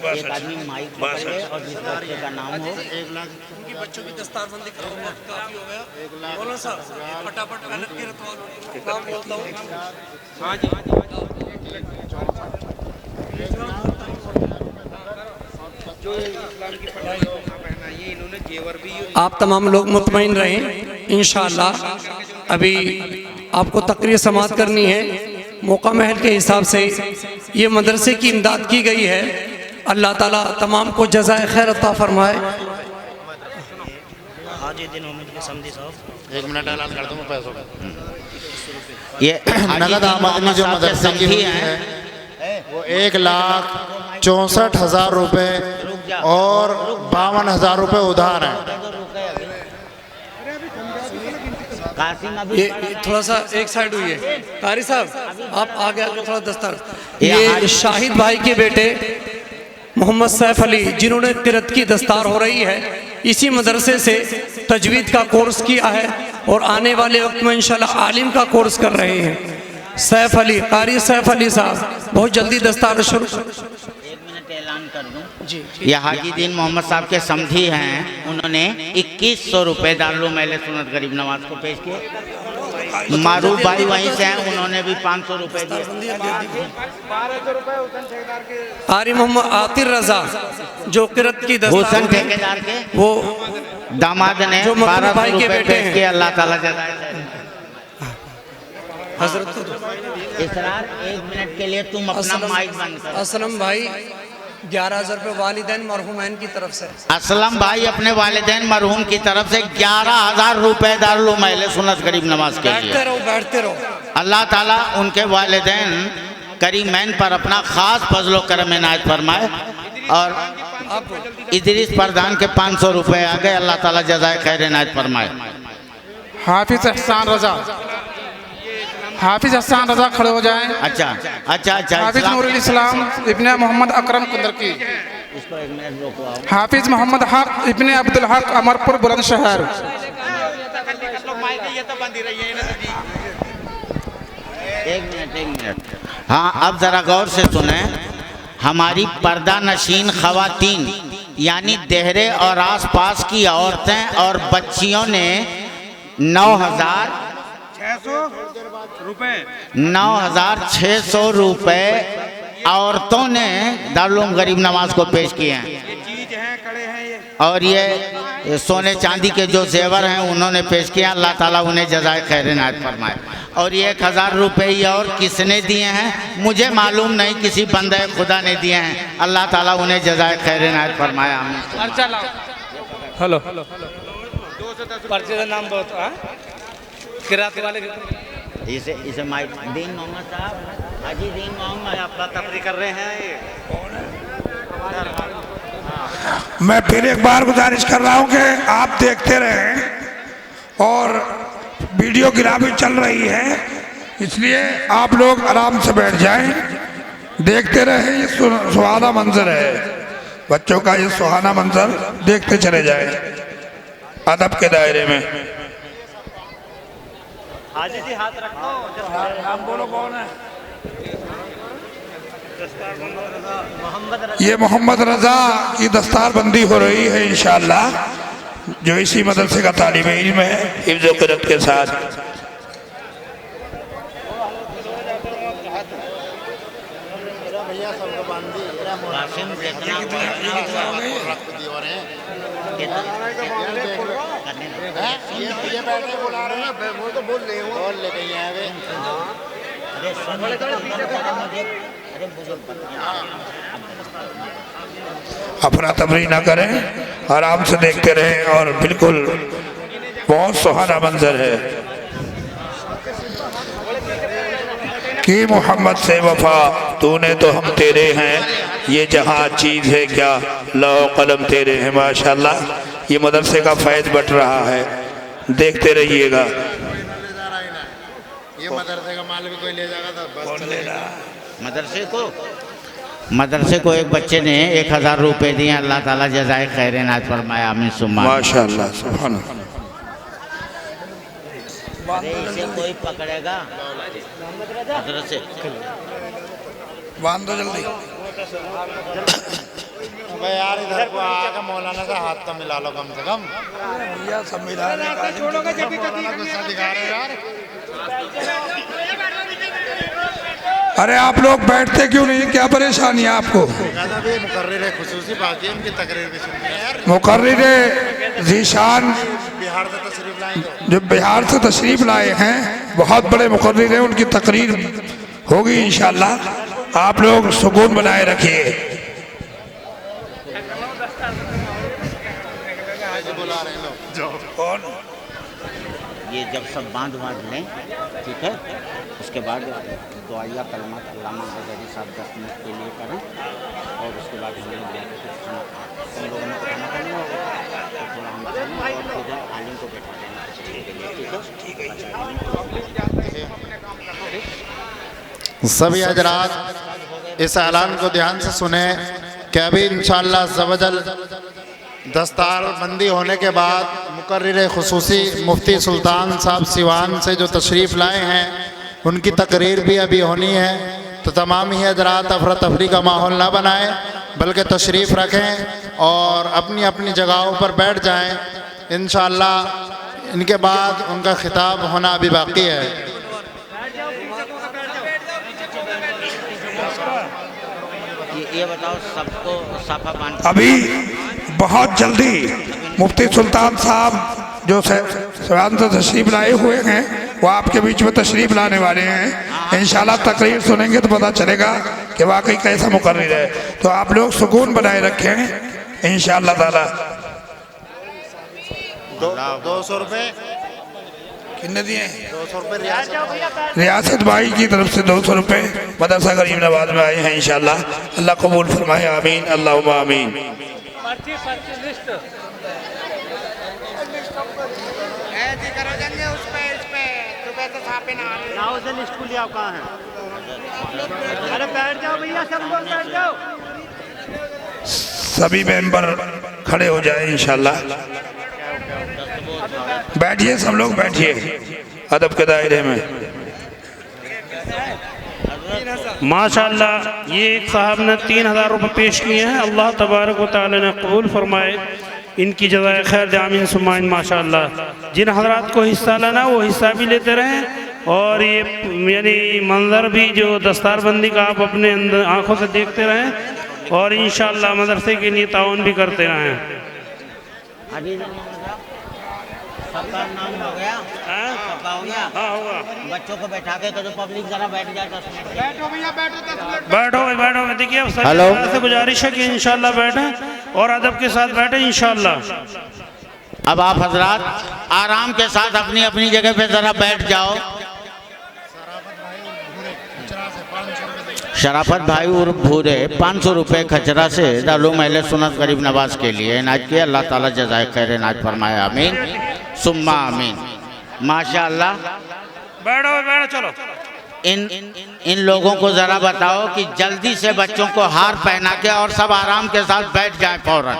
एक आदमी माइक पकड़े और जिस बच्चे का नाम हो, 1 लाख उनकी बच्चों की दस्तारबंदी करो, काफी हो गया। बोलो साहब, फटाफट मेहनत की रतवा नाम बोलता हूँ। हाँ जी, जो इस्लाम की पढ़ाई पहना ये इन्होंने जेवर भी। आप तमाम लोग मुतमईन रहें, इंशाअल्लाह अभी आपको तकरीर समाअत करनी है। मौका महल के हिसाब से ये मदरसे की इमदाद की गई है। अल्लाह ताला तमाम को जज़ाए खैर अता फरमाए। हाजी दिन मोहम्मद के समदी साहब 1 मिनट ऐलान कर दूँ पैसों का। ये नगद आमदनी जो मदरसे की है वो 1,64,000 रुपये और 52,000 रुपये उधार हैं। कासिम अभी ये थोड़ा सा एक साइड हुई है। कारी साहब आप आगे आगे थोड़ा दस्तार। ये ये शाहिद भाई के बेटे मोहम्मद सैफ अली जिन्होंने किरत की दस्तार हो रही है, इसी मदरसे से तजवीद का कोर्स किया है और आने वाले वक्त में इंशाल्लाह आलिम का कोर्स कर रहे हैं। सैफ अली, कारी सैफ अली साहब बहुत जल्दी दस्तार शुरू। 1 मिनट ऐलान कर दूं जी। ये हाजी दीन मोहम्मद साहब के समधी हैं, उन्होंने 2100 रुपये दारुल महल सुन्नत गरीब नवाज को पेश किए। मारूफ भाई वहीं से हैं, उन्होंने भी 500 रुपये दिए। कारी मोहम्मद आतिर रजा जो किरत की हुसैन दस्तार ठेकेदार के वो दामाद ने जो मकबूल 1200 भाई के रुपये बेटे पेश हैं। किए। अल्लाह ताला जज़ाए खैर। हजरत इसरार 1 मिनट के लिए तुम अपना माइक बंद करो। असलम भाई 11,000 रुपये वालिदैन मरहुमैन की तरफ से। असलम भाई अपने वालिदैन मरहूम की तरफ से 11,000 रुपये दारुल महल सुन्नत गरीब नवाज के लिए। बैठते रहो। अल्लाह ताला उनके वालिदैन करीमैन पर अपना ख़ास फजल करम इनायत फरमाए। और इदरीस प्रधान के 500 रुपये आ गए। अल्लाह ताला जज़ाए खैर इनायत फरमाए। हाफिज एहसान रजा, हाफिज एहसान रजा खड़े हो जाएं। अच्छा अच्छा अच्छा। हाफिज नूरुल इस्लाम इब्ने मोहम्मद अकरम कुंदरकी, इसको 1 मिनट रोको आओ। हाफिज मोहम्मद हक इब्ने अब्दुल हक अमरपुर बुलंदशहर। एक मिनट। हाँ अब ज़रा गौर से सुने। हमारी पर्दा नशीन ख़वातीन यानी देहरे और आसपास की औरतें और बच्चियों ने 9,600 रुपये औरतों ने दारुल गरीब नवाज को पेश किए हैं। और ये सोने चांदी के जो जेवर हैं उन्होंने पेश किया। अल्लाह ताला उन्हें जज़ाए खैर इनायत फरमाए। और ये 1,000 रुपये और किसने दिए हैं मुझे मालूम नहीं, किसी बंदे खुदा ने दिए हैं। अल्लाह ताला उन्हें जज़ाए खैर इनायत फरमाए। आमीन। हेलो पर्चे का नाम बहुत किराते वाले इसे माइक दीन मोहम्मद साहब, हाजी दीन मोहम्मद अपना तकरीर कर रहे हैं। मैं फिर एक बार गुजारिश कर रहा हूं कि आप देखते रहें और वीडियो गिराफी चल रही है, इसलिए आप लोग आराम से बैठ जाएं, देखते रहें। ये सुहाना मंजर है, बच्चों का ये सुहाना मंजर देखते चले जाएं अदब के दायरे में। हाजी जी हाथ रखो। आप बोलो कौन है? मोहम्मद ये मोहम्मद रजा की दस्तार बंदी हो रही है इंशाअल्लाह, जो इसी मदरसे का तालिब इल्म है हिफ्ज़ क़िरात के साथ। ये बैठे बुला रहे हैं, वो तो बोल रहे हो बोल लेके आए वे। अफरा तफरी ना करें, आराम से देखते रहें और बिल्कुल बहुत सुहाना मंजर है कि मोहम्मद से वफा तूने तो हम तेरे हैं, ये जहाँ चीज़ है क्या लौ कलम तेरे हैं। माशाल्लाह ये मदरसे का फैज़ बट रहा है, देखते रहिएगा। ये मदरसे का माल भी कोई ले जाएगा तो बस चलेगा। मदरसे को एक बच्चे ने 1,000 रुपये दिए। अल्लाह ताला जज़ाए खैर इनायत फरमाए। आमीन सुम्मा आमीन। माशाल्लाह सुभान अल्लाह। इसे कोई पकड़ेगा मदरसे बांध दो जल्दी। भाई यार इधर को आके मौलाना से हाथ तो मिला लो कम से कम। भैया सब मिला रहे हैं। गुस्सा दिखा रहे हो यार। अरे आप लोग बैठते क्यों नहीं, क्या परेशानी है आपको? मुकर्रिर खुसूसी बाकी उनकी तकरीर भी सुननी है यार। मुकर्रिर ज़ीशान बिहार से तशरीफ लाएंगे, जो बिहार से तशरीफ लाए हैं, बहुत बड़े मुकर्रिर हैं, उनकी तकरीर होगी इंशाअल्लाह। आप लोग सुकून बनाए रखिए। बुला रहे हैं लोग। कौन? ये जब सब बांध लें, ठीक है, उसके बाद दुआया कलमात अल्लामा गजरी साहब 10 मिनट के लिए करें और उसके बाद हम लोग जाकर कुछ खाना उन लोगों ने खाना खाना होगा तो थोड़ा हम खाएं और फिर आलिम को बैठा देना, ठीक है, ठीक है। सभी हजरात इस ऐलान को ध्यान से सुने कि अभी इंशाअल्लाह ज़वजल दस्तार बंदी होने के बाद मुकर्रिर खुसूसी मुफ्ती सुल्तान साहब सिवान से जो तशरीफ़ लाए हैं उनकी तकरीर भी अभी होनी है। तो तमाम ही हजरात अफरा तफरी का माहौल ना बनाएं बल्कि तशरीफ़ रखें और अपनी अपनी जगहों पर बैठ जाएं। इंशाअल्लाह इनके बाद उनका खिताब होना अभी बाकी है। ये बताओ सबको साफा बांध अभी बहुत जल्दी मुफ्ती सुल्तान साहब जो सिवान से तशरीफ़ लाए हुए हैं वो आपके बीच में तशरीफ़ लाने वाले हैं। इंशाल्लाह तकरीर सुनेंगे तो पता चलेगा कि वाकई कैसा मुकर्रिर है। तो आप लोग सुकून बनाए रखें इंशाअल्लाह ताला। 200 रुपये कितने दिए? 200 रुपये रियासत भाई की तरफ से 200 रुपये मदरसा गरीब नवाज में आए हैं। इंशाअल्लाह अल्लाह कबूल फरमाए, आमीन, अल्लाहुम्मा आमीन। कहाँ है? अरे बैठ जाओ भैया, सब लोग बैठ जाओ। सभी मेंबर खड़े हो जाए इंशाअल्लाह। बैठिए, सब लोग बैठिए अदब के दायरे में। माशाअल्लाह ये एक साहब ने 3000 रुपये पेश किए हैं। अल्लाह तबारक व तआला ने कबूल फरमाए, इनकी जज़ाए खैर दे, आमीन सुम्मा आमीन। माशाअल्लाह जिन हजरात को हिस्सा लेना वो हिस्सा भी लेते रहें और ये यानी मंज़र भी जो दस्तारबंदी का आप अपने अंदर आँखों से देखते रहें और इंशाअल्लाह मदरसे के लिए ताउन भी करते रहें। सबका नाम हो गया? सबका हो गया? हाँ होगा। बच्चों को बैठा के तो पब्लिक जरा बैठ जाए 10 मिनट। बैठो भैया, बैठो 10 मिनट। बैठो बैठो। देखिए अब सभी से गुजारिश है कि इंशाअल्लाह बैठें और अदब के साथ बैठें इंशाअल्लाह। अब आप हजरात आराम के साथ अपनी अपनी जगह पे जरा बैठ जाओ। शराफत भाई उर्फ भूरे 500 रुपये खचरा से दारुल महल सुन्नत गरीब नवाज के लिए इनायत किया। अल्लाह ताला जज़ाए खैर इनायत फरमाए, आमीन सुम्मा आमीन। माशाअल्लाह। बैठो बैठो चलो। इन लोगों को ज़रा बताओ कि जल्दी से बच्चों को हार पहना के और सब आराम के साथ बैठ जाए फौरन।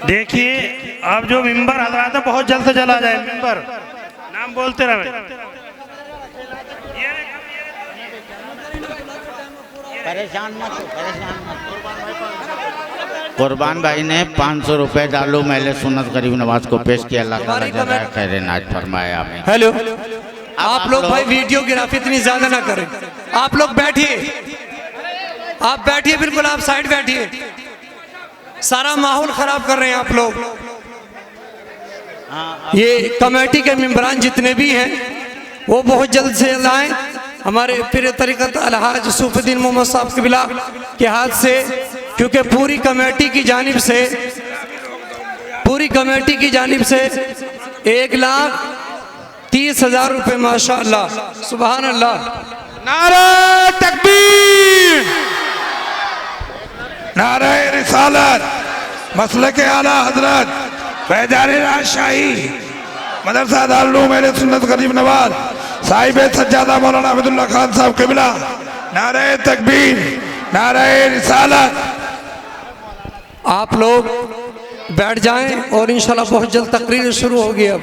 देखिए अब जो मिंबर हजरात है बहुत जल्द से जल्द आ जाए। मिंबर नाम बोलते रहे। परेशान मत हो, परेशान मत। कुर्बान भाई ने 500 रुपये दारुल महल सुन्नत गरीब नवाज को पेश किया। अल्लाह ताला जज़ाए खैर इनायत फरमाए, आमीन। हेलो, आप लोग भाई वीडियोग्राफी इतनी ज्यादा ना करें। आप लोग बैठिए, आप बैठिए, बिल्कुल आप साइड बैठिए। सारा माहौल खराब कर रहे हैं आप लोग। ये कमेटी के मेंबरान जितने भी हैं वो बहुत जल्द से जल्द आए। हमारे पीर तरीक़त अलहाज सूफुद्दीन मोहम्मद साहब क़िबला के हाथ से, क्योंकि पूरी कमेटी की जानिब से 1,30,000 रुपये माशाअल्लाह सुभान अल्लाह। नारे तकबीर, नारे रिसालत, मसलक आला हजरत फैज़ान राजशाही मदरसा दारुल महल सुन्नत गरीब नवाज साहिब सज्जादा मौलाना अब्दुल्ला खान साहब क़िबला। नारे तकबीर, नारे रिसालत। आप लोग बैठ जाएं और इंशाल्लाह बहुत जल्द तकरीर शुरू होगी। अब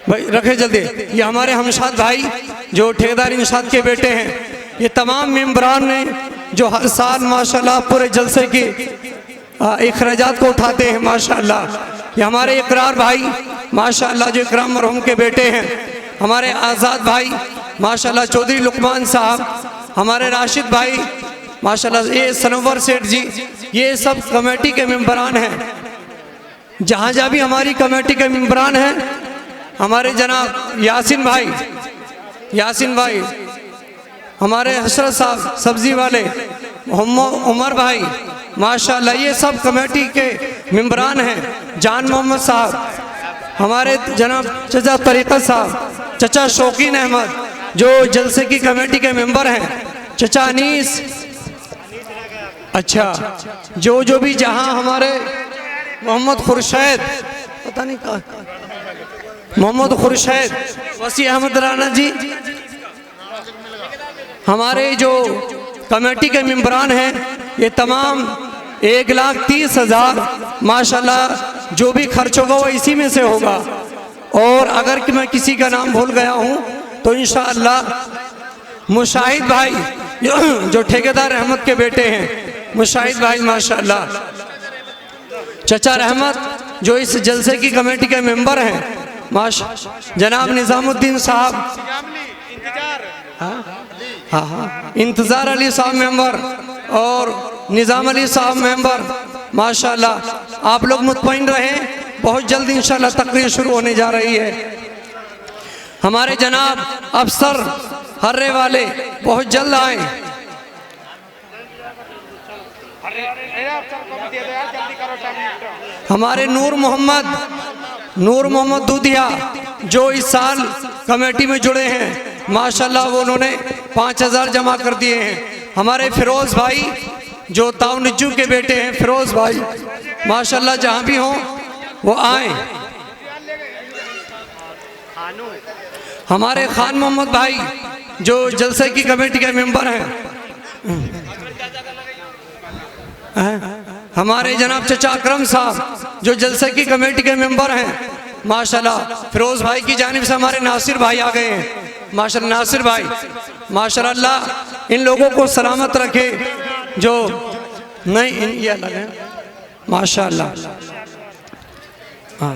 भाई रखे जल्दी। ये हमारे हमशाद भाई जो ठेकेदार इंशाद के बेटे हैं, ये तमाम मेंबरान ने जो हर साल माशाल्लाह पूरे जलसे की इखराजात को उठाते हैं माशाल्लाह। ये हमारे इकरार भाई माशाल्लाह जो इकराम मरहूम के बेटे हैं, हमारे आज़ाद भाई माशाल्लाह चौधरी लुकमान साहब, हमारे राशिद भाई माशाल्लाह, ये सनवर सेठ जी, ये सब कमेटी के मेंबरान हैं। जहाँ जहाँ भी हमारी कमेटी के मेंबरान हैं, हमारे जनाब यासिन भाई, हमारे हसरत साहब सब्जी वाले, उमर भाई, माशाल्लाह। ये सब कमेटी के मेंबरान हैं। जान मोहम्मद साहब, हमारे जनाब चचा तरीक़त साहब, चचा शौकीन अहमद जो जलसे की कमेटी के मेंबर हैं, चचा अनीस, अच्छा जो भी जहां हमारे मोहम्मद खुर्शैद, पता नहीं कहाँ, मोहम्मद खुर्शैद, वसी अहमद राना जी, हमारे जो कमेटी के मेंबरान हैं, ये तमाम 1,30,000 माशाल्लाह जो भी खर्च होगा वो इसी में से होगा। और अगर कि मैं किसी का नाम भूल गया हूँ तो इंशाअल्लाह मुशाहिद भाई जो ठेकेदार रहमत के बेटे हैं, मुशाहिद भाई माशाल्लाह, चचा रहमत जो इस जलसे की कमेटी के मेंबर हैं, जनाब निज़ामुद्दीन साहब, हाँ इंतज़ार अली साहब मेंबर और निज़ाम अली साहब मेंबर, माशाल्लाह। आप लोग मुतमईन रहें, बहुत जल्द इंशाल्लाह तकरीर शुरू होने जा रही है। हमारे जनाब अफसर हर्रे वाले बहुत जल्द आए। हमारे नूर मोहम्मद दूधिया जो इस साल कमेटी में जुड़े हैं, माशाल्लाह वो उन्होंने 5,000 जमा कर दिए हैं। हमारे फिरोज़ भाई जो ताउनिज्जू के बेटे हैं, फिरोज़ भाई माशाल्लाह जहाँ भी हों वो आए। हमारे खान मोहम्मद भाई जो जलसे की कमेटी के मेंबर हैं, हमारे जनाब चचा अकरम साहब जो जलसे की कमेटी के मेंबर हैं, माशाल्लाह। फिरोज़ भाई की जानिब से हमारे नासिर भाई आ गए हैं, माशाल्लाह। नासिर भाई माशाल्लाह इन लोगों को सलामत रखे जो नहीं ये अलग है माशाल्लाह। हाँ